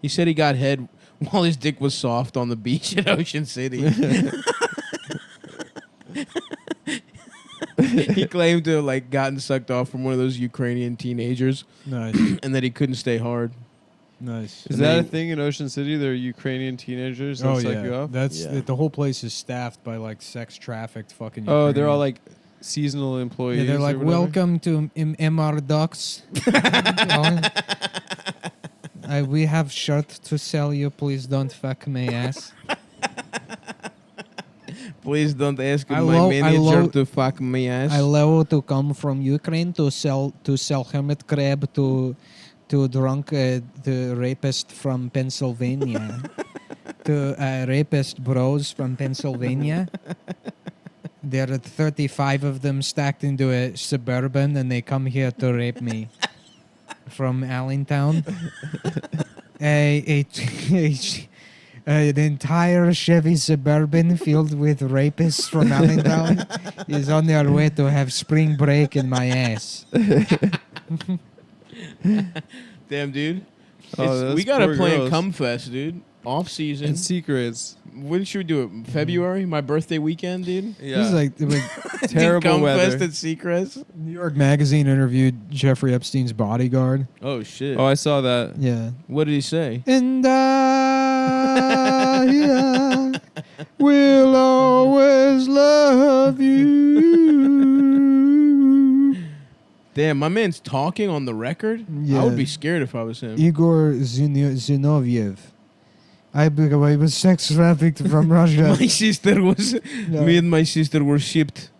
He said he got head while his dick was soft on the beach at Ocean City. He claimed to have like gotten sucked off from one of those Ukrainian teenagers Nice. and that he couldn't stay hard. Nice. Is And that they- a thing in Ocean City? There are Ukrainian teenagers that Oh suck yeah. you off? That's Yeah. the whole place is staffed by like sex trafficked fucking. Oh, they're all Ukrainians. like seasonal employees. Yeah, they're or like, whatever? welcome to MR Ducks. We have shirt to sell you. Please don't fuck my ass. Please don't ask I my lo- I manager lo- to fuck me ass. I love to come from Ukraine to sell hermit crab to drunk the rapist from Pennsylvania. To rapist bros from Pennsylvania. There are 35 of them stacked into a Suburban, and they come here to rape me. From Allentown. An entire Chevy Suburban filled with rapists from Allentown is on their way to have spring break in my ass. Damn, dude. Oh, that's we gotta poor plan girls. Cumfest, dude. Off season. And secrets. When should we do it? February? My birthday weekend, dude? Yeah. This is like Terrible Cumfest weather. at Seacrest? New York Magazine interviewed Jeffrey Epstein's bodyguard. Oh, shit. Oh, I saw that. Yeah. What did he say? And I will always love you. Damn, my man's talking on the record? Yeah. I would be scared if I was him. Igor Zinoviev. I was sex trafficked from Russia. My sister was... Yeah. Me and my sister were shipped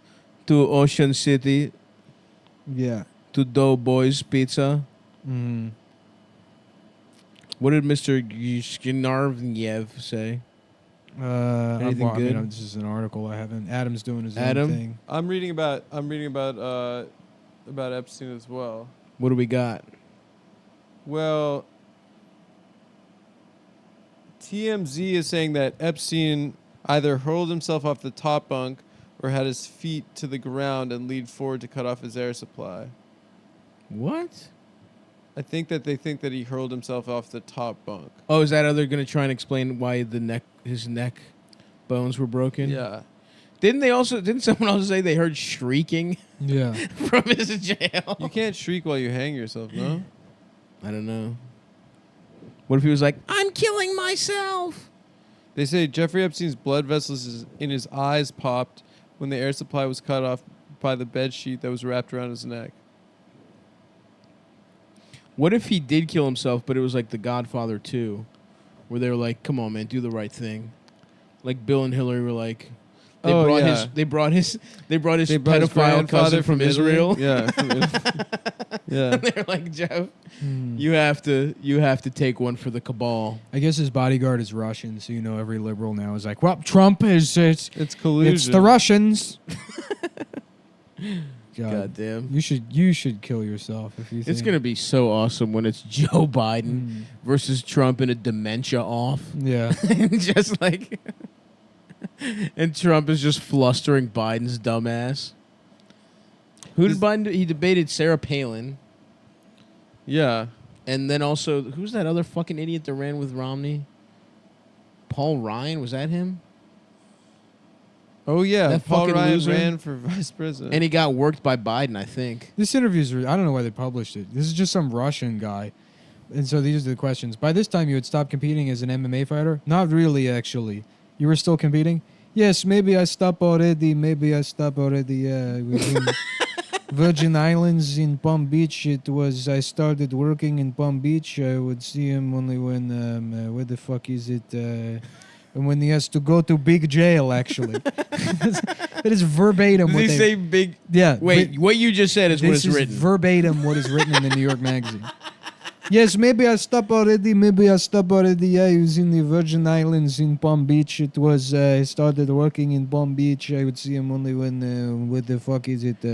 to Ocean City Yeah. to Doughboys Pizza. Mm. What did Mr. Skinarviev say? Anything good? This is an article I haven't. Adam's doing his Adam? own thing. I'm reading about Epstein as well. What do we got? Well, TMZ is saying that Epstein either hurled himself off the top bunk or had his feet to the ground and leaned forward to cut off his air supply. What? I think that they think that he hurled himself off the top bunk. Oh, is that how they're gonna try and explain why his neck bones were broken? Yeah. Didn't someone also say they heard shrieking Yeah. from his jail? You can't shriek while you hang yourself, no? I don't know. What if he was like, I'm killing myself? They say Jeffrey Epstein's blood vessels in his eyes popped when the air supply was cut off by the bed sheet that was wrapped around his neck. What if he did kill himself, but it was like The Godfather 2, where they were like, come on, man, do the right thing. Like Bill and Hillary were like, they brought his pedophile cousin from Israel. Yeah. Yeah. And they're like, Jeff, you have to take one for the cabal. I guess his bodyguard is Russian, so every liberal now is like, well, Trump is it's collusion. It's the Russians. God damn. You should kill yourself if you think. It's gonna be so awesome when it's Joe Biden versus Trump in a dementia off. Yeah. And just like and Trump is just flustering Biden's dumbass. Who did Biden do? He debated Sarah Palin. Yeah. And then also, who's that other fucking idiot that ran with Romney? Paul Ryan, was that him? Oh, yeah. That Paul fucking Ryan loser? ran for vice president. And he got worked by Biden, I think. This interview's I don't know why they published it. This is just some Russian guy. And so these are the questions. By this time, you had stopped competing as an MMA fighter? Not really, actually. You were still competing? Yes, maybe I stopped already. Within Virgin Islands in Palm Beach. I started working in Palm Beach. I would see him only when, where the fuck is it? And when he has to go to big jail, actually. That is verbatim. Did he say big? Yeah. Wait, what you just said is what This is is written. verbatim what is written in the New York Magazine. Yes, maybe I stopped already. Yeah, I was in the Virgin Islands in Palm Beach. It was, I started working in Palm Beach. I would see him only when, what the fuck is it?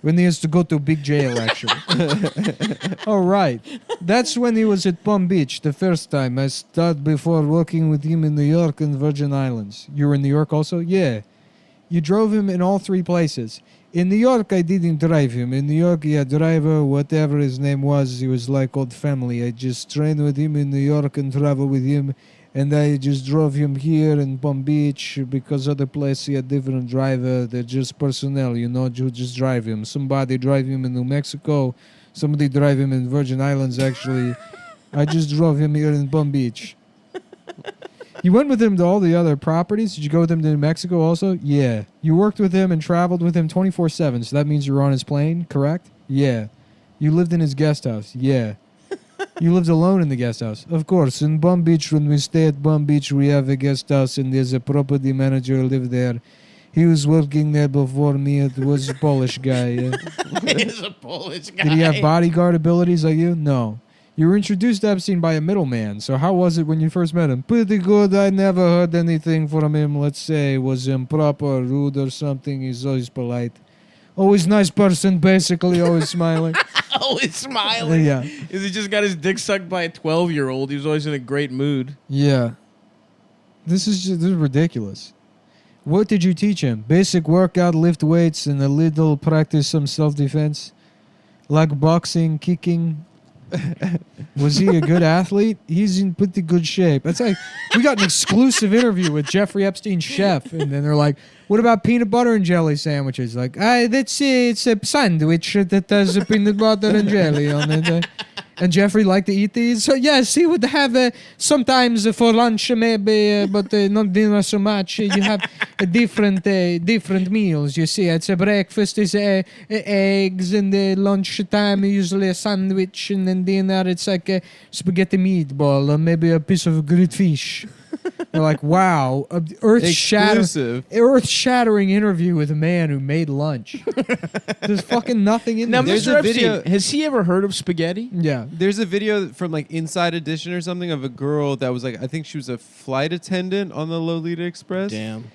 When he has to go to big jail, actually. All right. That's when he was at Palm Beach the first time. I started before working with him in New York and Virgin Islands. You were in New York also? Yeah. You drove him in all three places. In New York, I didn't drive him. In New York, yeah, driver, whatever his name was, he was like old family. I just trained with him in New York and traveled with him. And I just drove him here in Palm Beach because other place he had different driver. They're just personnel, you just drive him. Somebody drive him in New Mexico. Somebody drive him in Virgin Islands, actually. I just drove him here in Palm Beach. You went with him to all the other properties? Did you go with him to New Mexico also? Yeah. You worked with him and traveled with him 24/7, so that means you were on his plane, correct? Yeah. You lived in his guest house? Yeah. You lived alone in the guest house? Of course. In Palm Beach, when we stay at Palm Beach, we have a guest house, and there's a property manager who lived there. He was working there before me. It was a Polish guy. He's a Polish guy. Did he have bodyguard abilities like you? No. You were introduced to Epstein by a middleman, so how was it when you first met him? Pretty good. I never heard anything from him, let's say, was improper, rude or something. He's always polite. Always nice person, basically, always smiling. Always smiling. Yeah. Is he just got his dick sucked by a 12-year-old? He was always in a great mood. Yeah. This is ridiculous. What did you teach him? Basic workout, lift weights, and a little practice some self-defense? Like boxing, kicking? Was he a good athlete? He's in pretty good shape. That's like we got an exclusive interview with Jeffrey Epstein's chef, and then they're like, "What about peanut butter and jelly sandwiches?" Like, it's a sandwich that has a peanut butter and jelly on it. And Jeffrey liked to eat these. So yes, he would have sometimes for lunch maybe, but not dinner so much. You have different meals. You see, it's a breakfast is eggs, and lunch time usually a sandwich, and then dinner it's like a spaghetti meatball or maybe a piece of grilled fish. They're like, wow, earth-shattering interview with a man who made lunch. There's fucking nothing in now, there. Mr. Epstein, has he ever heard of spaghetti? Yeah. There's a video from like Inside Edition or something of a girl that was like, I think she was a flight attendant on the Lolita Express. Damn.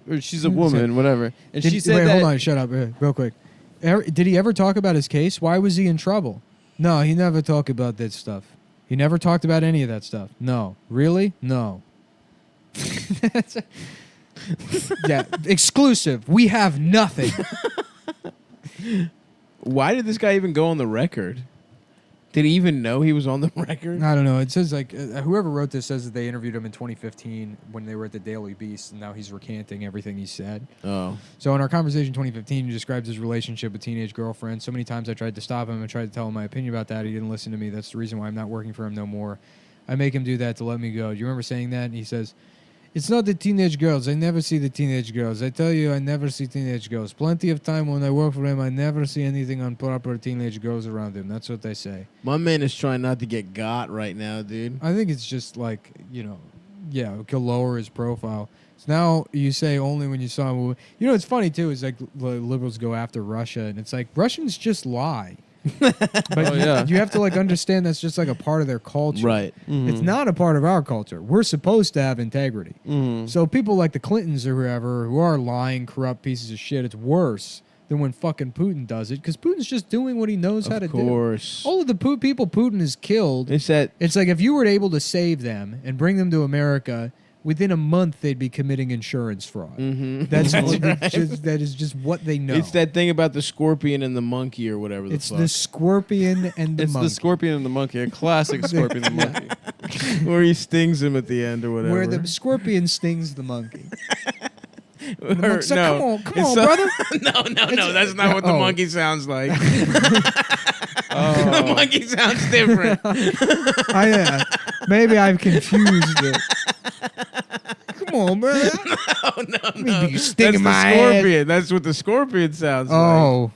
Or she's a woman, whatever. And she said hold on, shut up, real quick. Did he ever talk about his case? Why was he in trouble? No, he never talked about that stuff. He never talked about any of that stuff. No. Really? No. Yeah, exclusive. We have nothing. Why did this guy even go on the record? Did he even know he was on the record? I don't know. It says like whoever wrote this says that they interviewed him in 2015 when they were at the Daily Beast, and now he's recanting everything he said. Oh. So in our conversation in 2015, he describes his relationship with teenage girlfriend. So many times I tried to stop him and tried to tell him my opinion about that. He didn't listen to me. That's the reason why I'm not working for him no more. I make him do that to let me go. Do you remember saying that? And he says, it's not the teenage girls. I never see the teenage girls. I tell you, I never see teenage girls. Plenty of time when I work for him, I never see anything improper teenage girls around him. That's what they say. My man is trying not to get got right now, dude. I think it's just like, yeah, it could lower his profile. So now you say only when you saw him. You know, it's funny, too, is like liberals go after Russia, and it's like Russians just lie. But you have to like understand that's just like a part of their culture. Right. Mm-hmm. It's not a part of our culture. We're supposed to have integrity. Mm-hmm. So people like the Clintons or whoever who are lying, corrupt pieces of shit, it's worse than when fucking Putin does it because Putin's just doing what he knows how to do. Of course. All of the people Putin has killed, It's that. it's like if you were able to save them and bring them to America, within a month they'd be committing insurance fraud. Mm-hmm. That's that is just what they know. It's that thing about the scorpion and the monkey or whatever the It's fuck. the scorpion and the It's monkey. the scorpion and the monkey, a classic scorpion and the monkey. Where he stings him at the end or whatever. Where the scorpion stings the monkey. Or- The monkey's like, no. come It's on, so- brother. No, that's not what the Oh. monkey sounds like. Oh. The monkey sounds different. Maybe I've confused it. Come on, man. No. You stinging That's my the ass. scorpion. That's what the scorpion sounds like. Oh,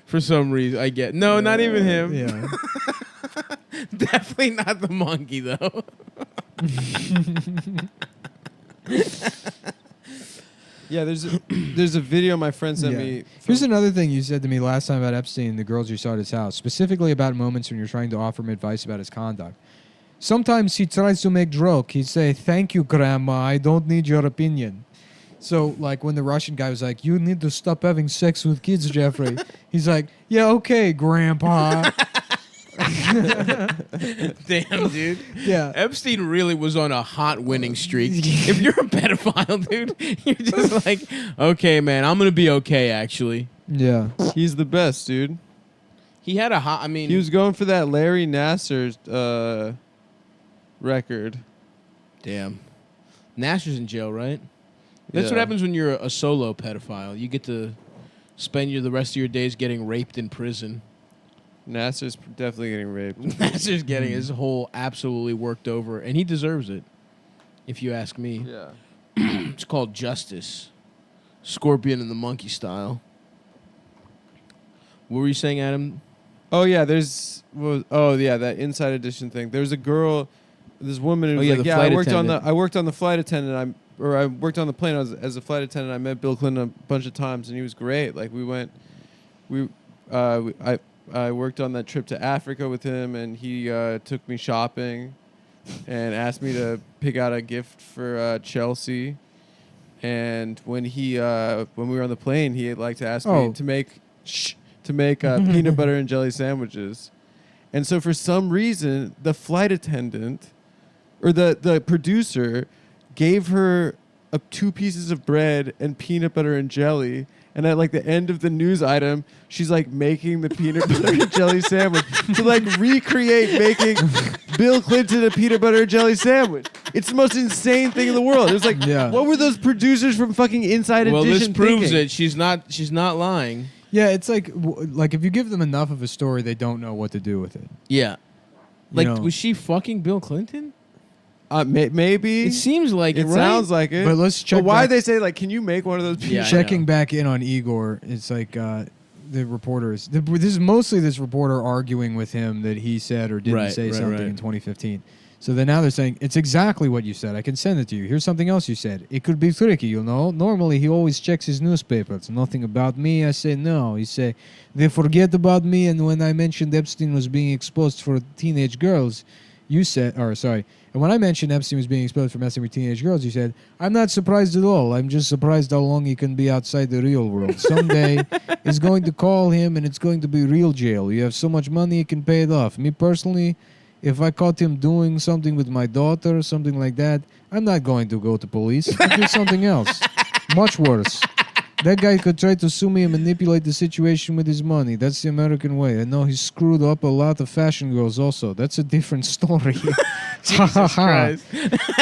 For some reason, I get. No, not even him. yeah. Definitely not the monkey, though. Yeah, there's a video my friend sent Yeah. me. Here's another thing you said to me last time about Epstein and the girls you saw at his house, specifically about moments when you're trying to offer him advice about his conduct. Sometimes he tries to make joke. He'd say, "Thank you, Grandma. I don't need your opinion." So, like, when the Russian guy was like, "You need to stop having sex with kids, Jeffrey," he's like, "Yeah, okay, Grandpa." Damn, dude. Yeah. Epstein really was on a hot winning streak. If you're a pedophile, dude, you're just like, okay, man, I'm gonna be okay. Actually, Yeah. He's the best, dude. he had a hot. I mean, He was going for that Larry Nassar record. damn. Nasser's in jail, right? That's Yeah. what happens when you're a solo pedophile. You get to spend the rest of your days getting raped in prison. Nassar's definitely getting raped. Nasser's getting his whole absolutely worked over, and he deserves it, if you ask me. Yeah. It's called Justice. Scorpion and the Monkey style. What were you saying, Adam? Oh yeah, that Inside Edition thing. There's a girl, this woman who was yeah, like, the yeah, flight I worked on the flight attendant. I worked on the plane as a flight attendant. I met Bill Clinton a bunch of times, and he was great. Like I worked on that trip to Africa with him, and he took me shopping, and asked me to pick out a gift for Chelsea. And when we were on the plane, he liked to ask me to make peanut butter and jelly sandwiches. And so for some reason, the flight attendant or the producer gave her 2 pieces of bread and peanut butter and jelly. And at like the end of the news item, she's like making the peanut butter and jelly sandwich to like recreate making Bill Clinton a peanut butter and jelly sandwich. It's the most insane thing in the world. It was like, what were those producers from fucking Inside Well, Edition this proves thinking? it. She's not lying. Yeah, it's like if you give them enough of a story, they don't know what to do with it. Yeah. Like, You know. was she fucking Bill Clinton? Maybe. It seems like It right? sounds like it. But let's check. But why back- they say like, can you make one of those? Yeah, I checking know. back in on Igor, it's like the reporters. This is mostly this reporter arguing with him that he said or didn't say something in 2015. So then now they're saying it's exactly what you said. I can send it to you. Here's something else you said. It could be tricky, you know. Normally he always checks his newspapers. Nothing about me. I say no. He say they forget about me. And when I mentioned Epstein was being exposed for teenage girls, you said, and when I mentioned Epstein was being exposed for messing with teenage girls, you said, I'm not surprised at all. I'm just surprised how long he can be outside the real world. Someday he's going to call him and it's going to be real jail. You have so much money, you can pay it off. Me personally, if I caught him doing something with my daughter or something like that, I'm not going to go to police. I'll do something else. Much worse. That guy could try to sue me and manipulate the situation with his money. That's the American way. I know he screwed up a lot of fashion girls also. That's a different story. Jesus Christ.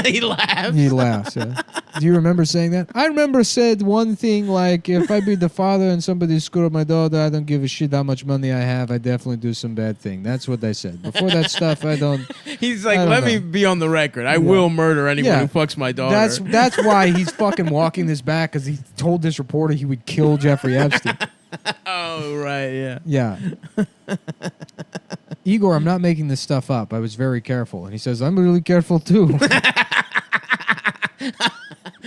He laughs. He laughs, yeah. Do you remember saying that? I remember said one thing like, if I be the father and somebody screw up my daughter, I don't give a shit how much money I have. I definitely do some bad thing. That's what I said. Before that stuff, I don't... He's like, I don't let me know. be on the record. I will murder anyone Yeah. who fucks my daughter. That's why he's fucking walking this back, because he told this reporter he would kill Jeffrey Epstein. Oh, right, yeah. Yeah. Igor, I'm not making this stuff up. I was very careful. And he says, I'm really careful too.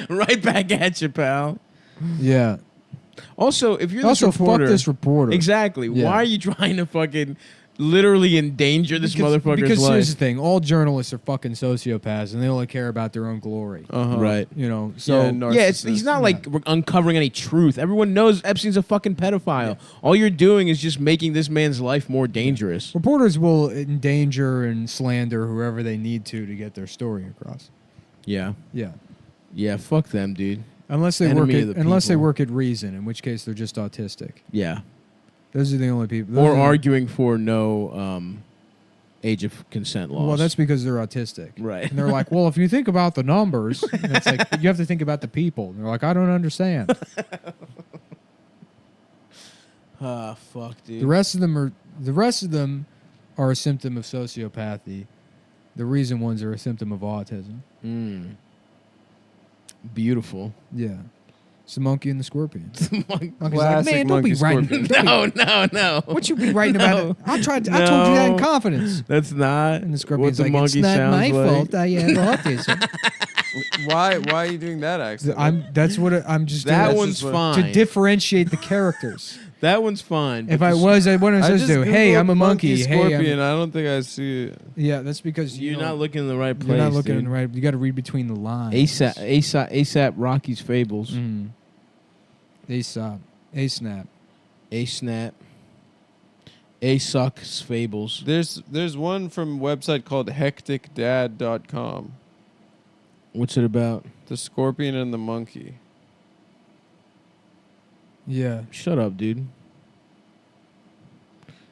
Right back at you, pal. Yeah. Also, if you're Also, this reporter... fuck this reporter. Exactly. Yeah. Why are you trying to fucking literally endanger this motherfucker's because life? here's the thing. All journalists are fucking sociopaths, and they only care about their own glory. Right. You know, so... He's not like uncovering any truth. Everyone knows Epstein's a fucking pedophile. All you're doing is just making this man's life more dangerous. Reporters will endanger and slander whoever they need to get their story across. Yeah. Yeah. Yeah, fuck them, dude. Unless they Enemy of the people. work at reason, in which case they're just autistic. Yeah. Those are the only people. Or those are- arguing for no age of consent laws. Well, that's because they're autistic. right. And they're like, well, if you think about the numbers, and it's like, you have to think about the people. And they're like, I don't understand. Ah, fuck, dude. The rest of them are a symptom of sociopathy. The reason ones are a symptom of autism. Beautiful. Yeah. It's the monkey and the scorpion. Monkey's like, Classic man, don't be monkey writing. scorpion. No. What you be writing about? No. I told you that in No. confidence. That's not And the what scorpion's the like, it's monkey not sounds my like. fault. I have autism. Why are you doing that accent? I'm just That doing one's just fine. to differentiate the characters. That one's fine. If but I the- was, I wouldn't I have just to do. Hey, Googled I'm a monkey. Hey, Scorpion. I don't think I see it. yeah, that's because you're you not don't- looking in the right place. You're not looking dude. in the right. You got to read between the lines. ASAP Rocky's Fables. Mm. Aesop. A-snap. A-Snap. A-Suck's Fables. There's one from a website called hecticdad.com. What's it about? The scorpion and the monkey. Yeah. Shut up, dude.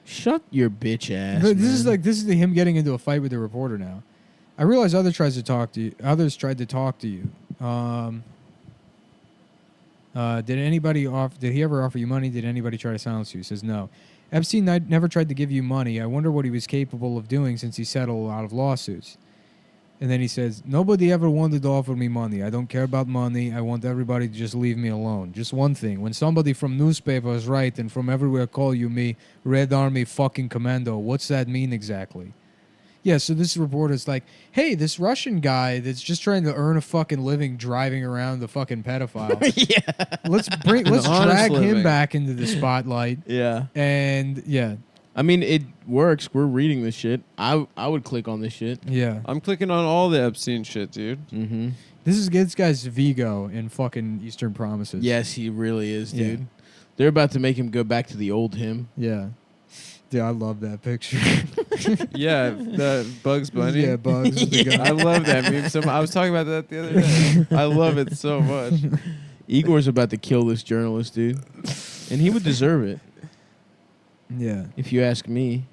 Shut your bitch ass. But this man. is him getting into a fight with the reporter now. I realize others tried to talk to you. Did he ever offer you money? Did anybody try to silence you? He says no. Epstein never tried to give you money. I wonder what he was capable of doing since he settled a lot of lawsuits. And then he says, nobody ever wanted to offer me money. I don't care about money. I want everybody to just leave me alone. Just one thing. When somebody from newspapers write and from everywhere call you me Red Army fucking commando, what's that mean exactly? Yeah, so this reporter's like, hey, this Russian guy that's just trying to earn a fucking living driving around the fucking pedophile. yeah. Let's honest drag him living. back into the spotlight. Yeah. And yeah, I mean, it works. We're reading this shit. I would click on this shit. yeah. I'm clicking on all the Epstein shit, dude. Mm-hmm. This guy's Vigo in fucking Eastern Promises. Yes, he really is, Yeah. dude. They're about to make him go back to the old him. Yeah. Dude, I love that picture. Yeah, the Bugs Bunny. Yeah, Bugs. with the guy. I love that meme. I was talking about that the other day. I love it so much. Igor's about to kill this journalist, dude. And he would deserve it, Yeah. if you ask me.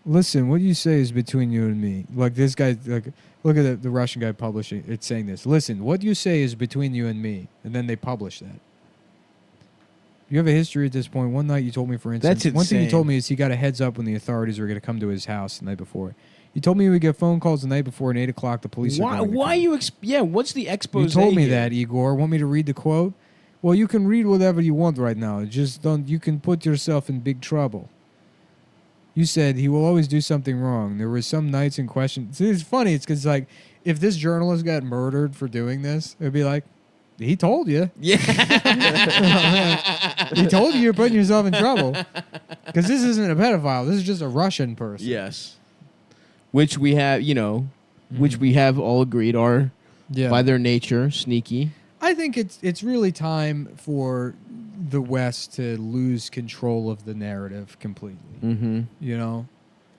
Listen, what you say is between you and me. Like this guy, like look at the Russian guy publishing. It's saying this. Listen, what you say is between you and me, and then they publish that. You have a history at this point. One night you told me, for instance, That's one thing you insane. told me is he got a heads up when the authorities were going to come to his house the night before. You told me we would get phone calls the night before, and 8 o'clock the police are Why? going to Why come. you? What's the expose? You told me here? that, Igor. Want me to read the quote? Well, you can read whatever you want right now. Just don't. You can put yourself in big trouble. You said he will always do something wrong. There were some nights in question. See, it's funny. It's because like if this journalist got murdered for doing this, it'd be like, he told you. Yeah. He told you you're putting yourself in trouble. Because this isn't a pedophile. This is just a Russian person. Yes. Which we have, which we have all agreed are, Yeah. by their nature, sneaky. I think it's really time for the West to lose control of the narrative completely. Mm-hmm. You know,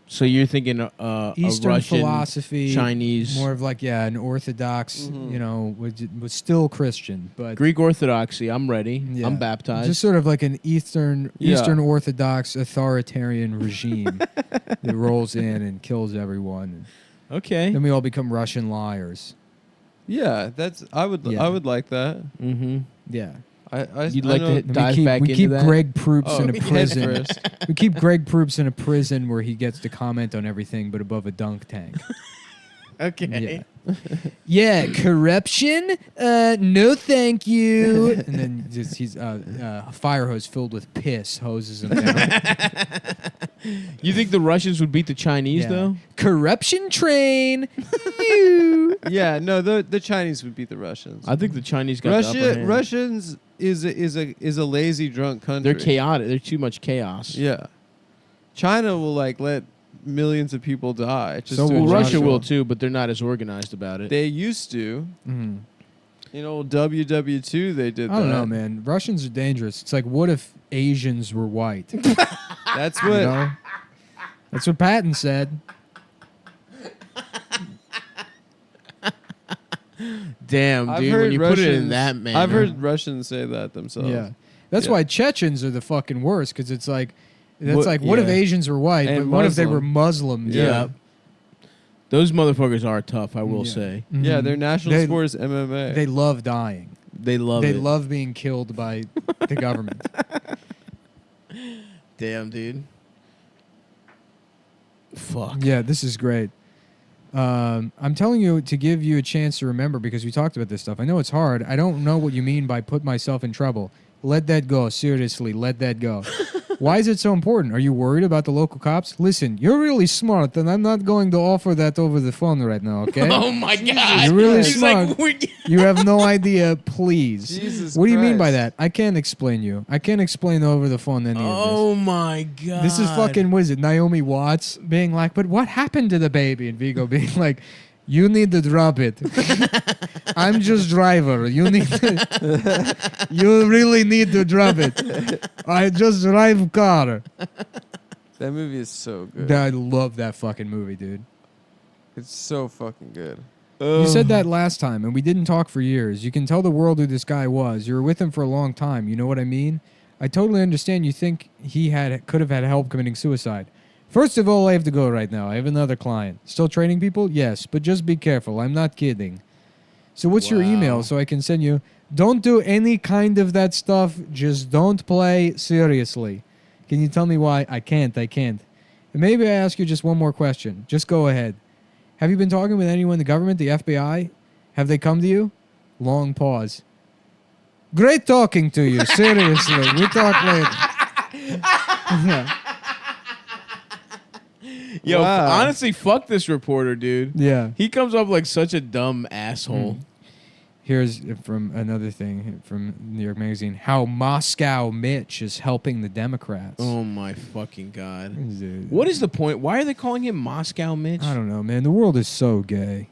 So you're thinking a Eastern Russian, philosophy, Chinese, more of like an Orthodox, you know, was still Christian, but Greek Orthodoxy. I'm ready. Yeah. I'm baptized. just sort of like an Eastern Yeah. Orthodox authoritarian regime that rolls in and kills everyone. okay. Then we all become Russian liars. Yeah, I would Yeah. like that. Mm-hmm. Yeah. You'd I like know- to dive back we into keep that? Greg Proops Oh, in a head prison. first. We keep Greg Proops in a prison where he gets to comment on everything but above a dunk tank. Okay. Yeah, corruption? No, thank you. And then just he's a fire hose filled with piss hoses him down. You think the Russians would beat the Chinese Yeah. though? Corruption train. You. Yeah, no, the Chinese would beat the Russians. I think the Chinese got the upper hand. Russians is a lazy drunk country. They're chaotic. They're too much chaos. Yeah, China will like let millions of people die. Just So to will Well, enjoy Russia it. will too, but they're not as organized about it. They used to. Mhm. In old WW2, they did I don't that. know, man. Russians are dangerous. It's like, what if Asians were white? That's You what. know? That's what Patton said. Damn, I've dude. heard When you put it in Russians- that manner. I've heard Russians say that themselves. Yeah. That's Yeah. why Chechens are the fucking worst, because it's like, that's What- like, what if yeah. Asians were white, And but what if they were Muslim. Muslims? Yeah. Those motherfuckers are tough, I will Yeah. say. Yeah, Mhm. their national They- sport is MMA. They love dying. They love They it. love being killed by the government. Damn, dude. Fuck. Yeah, this is great. I'm telling you to give you a chance to remember because we talked about this stuff. I know it's hard. I don't know what you mean by put myself in trouble. Let that go. Seriously, let that go. Why is it so important? Are you worried about the local cops? Listen, you're really smart, and I'm not going to offer that over the phone right now, okay? Oh my god. You're really He's smart. like, "We're-" You have no idea, please. Jesus What do you mean by Christ. that? I can't explain you. I can't explain over the phone any of this. Oh my god. This is fucking, what is it, Naomi Watts being like, but what happened to the baby? And Vigo being like, you need to drop it. I'm just driver. You need to, you really need to drop it. I just drive car. That movie is so good. I love that fucking movie, dude. It's so fucking good. You said that last time, and we didn't talk for years. You can tell the world who this guy was. You were with him for a long time. You know what I mean? I totally understand you think he could have had help committing suicide. First of all, I have to go right now. I have another client. Still training people? Yes, but just be careful. I'm not kidding. So what's your Wow. email so I can send you? Don't do any kind of that stuff. Just don't play seriously. Can you tell me why? I can't. And maybe I ask you just one more question. Just go ahead. Have you been talking with anyone in the government, the FBI? Have they come to you? Long pause. Great talking to you. Seriously. We talk later. Yeah. Yo, Wow. honestly, fuck this reporter, dude. Yeah. He comes up like such a dumb asshole. Here's from another thing from New York Magazine. How Moscow Mitch is helping the Democrats. Oh my fucking god. Dude. What is the point? Why are they calling him Moscow Mitch? I don't know, man. The world is so gay.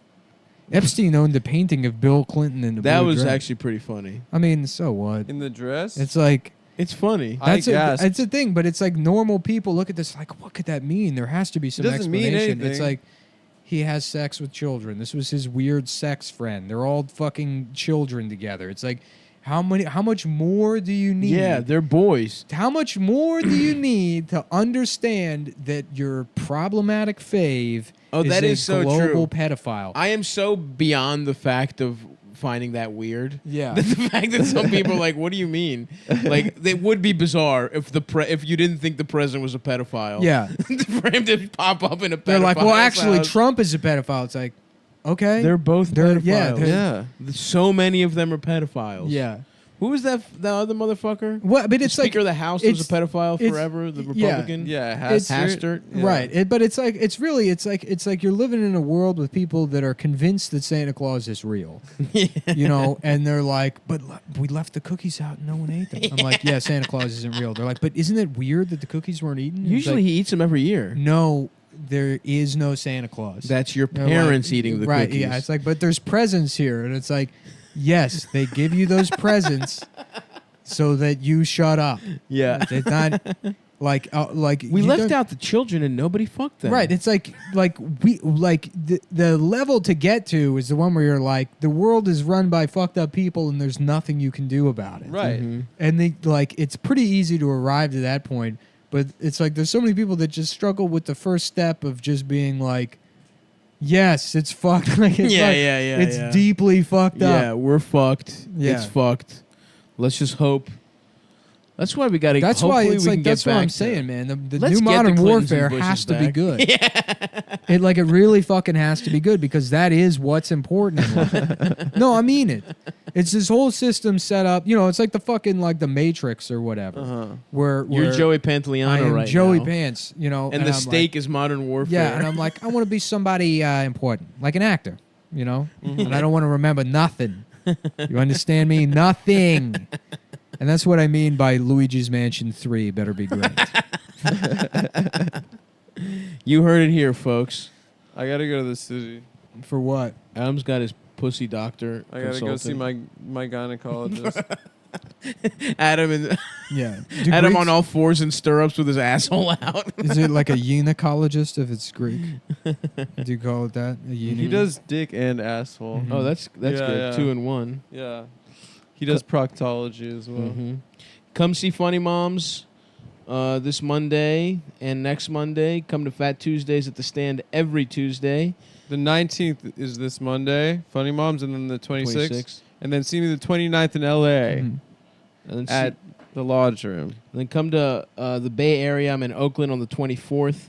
Epstein owned a painting of Bill Clinton in the That blue was dress. actually pretty funny. I mean, so what? In the dress? It's like It's funny. I that's gasped. it's a thing, but it's like normal people look at this like, what could that mean? There has to be some doesn't mean explanation. It's anything. like he has sex with children. This was his weird sex friend. They're all fucking children together. It's like how much more do you need? Yeah, they're boys. How much more do you need to understand that your problematic fave Oh, that is is so a global true. pedophile? I am so beyond the fact of finding that weird. Yeah. the fact that some people are like, what do you mean? Like, it would be bizarre if if you didn't think the president was a pedophile. Yeah. For him to pop up in a pedophile They're like, well, actually, house. Trump is a pedophile. It's like, okay. They're both pedophiles. yeah, they're- yeah. So many of them are pedophiles. Yeah. Who was that? The other motherfucker? What? But The it's like Speaker of the House was a it's- pedophile it's- forever. The yeah. Republican. Yeah, It's- Hastert. Yeah. right. But it's like it's like you're living in a world with people that are convinced that Santa Claus is real. You know, and they're like, but we left the cookies out and no one ate them. I'm like, yeah, Santa Claus isn't real. They're like, but isn't it weird that the cookies weren't eaten? It's Usually like, he eats them every year. no, there is no Santa Claus. That's your They're like- parents eating the right, cookies. Yeah, it's like, but there's presents here, and it's like, yes, they give you those presents so that you shut up. yeah. It's not. Like We you left don't- out the children and nobody fucked them. Right, it's like the level to get to is the one where you're like, the world is run by fucked up people and there's nothing you can do about it. Right. Mhm. And it's pretty easy to arrive to that point, but it's like there's so many people that just struggle with the first step of just being like, yes, it's fucked. Like it's Yeah, like, yeah, yeah, it's yeah. deeply fucked Yeah, up. we're fucked. Yeah. It's fucked. Let's just hope. That's why we got to. That's why it's like that's what I'm saying, man. The Let's new get the modern Clintons and warfare Bushes has to be back. good. It really fucking has to be good because that is what's important in life. No, I mean it. It's this whole system set up. You know, it's like the fucking like the Matrix or whatever. Uh-huh. Where You're Joey Pantoliano I am right Joey now. Pants. You know, And the I'm stake like, is modern warfare. yeah, and I'm like, I want to be somebody important, like an actor. You know, and I don't want to remember nothing. You understand me? Nothing. And that's what I mean by Luigi's Mansion 3 better be great. You heard it here, folks. I gotta go to the city. For what? Adam's got his pussy doctor. I gotta go see consultant. my gynecologist. Adam and Yeah. Adam on all fours in stirrups with his asshole out. Is it like a gynecologist if it's Greek? Do you call it that? A He eunuch? does dick and asshole. Mhm. Oh, that's Yeah, good. yeah. 2 in 1. Yeah. He does proctology as well. Mhm. Come see Funny Moms this Monday and next Monday. Come to Fat Tuesdays at the Stand every Tuesday. The 19th is this Monday, Funny Moms, and then the 26th. 26th. And then see me the 29th in LA Mhm. And then, at the Lodge Room. then come to the Bay Area. I'm in Oakland on the 24th.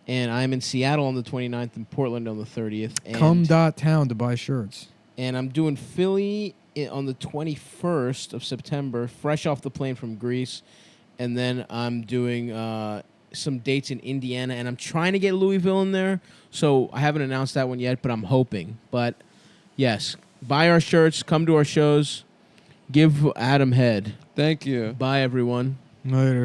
And I'm in Seattle on the 29th and Portland on the 30th. And, Come.town to buy shirts. and I'm doing Philly on the 21st of September, fresh off the plane from Greece. And then I'm doing some dates in Indiana. And I'm trying to get Louisville in there. So I haven't announced that one yet, but I'm hoping. But yes, buy our shirts, come to our shows, give Adam head. Thank you. Bye, everyone. Later.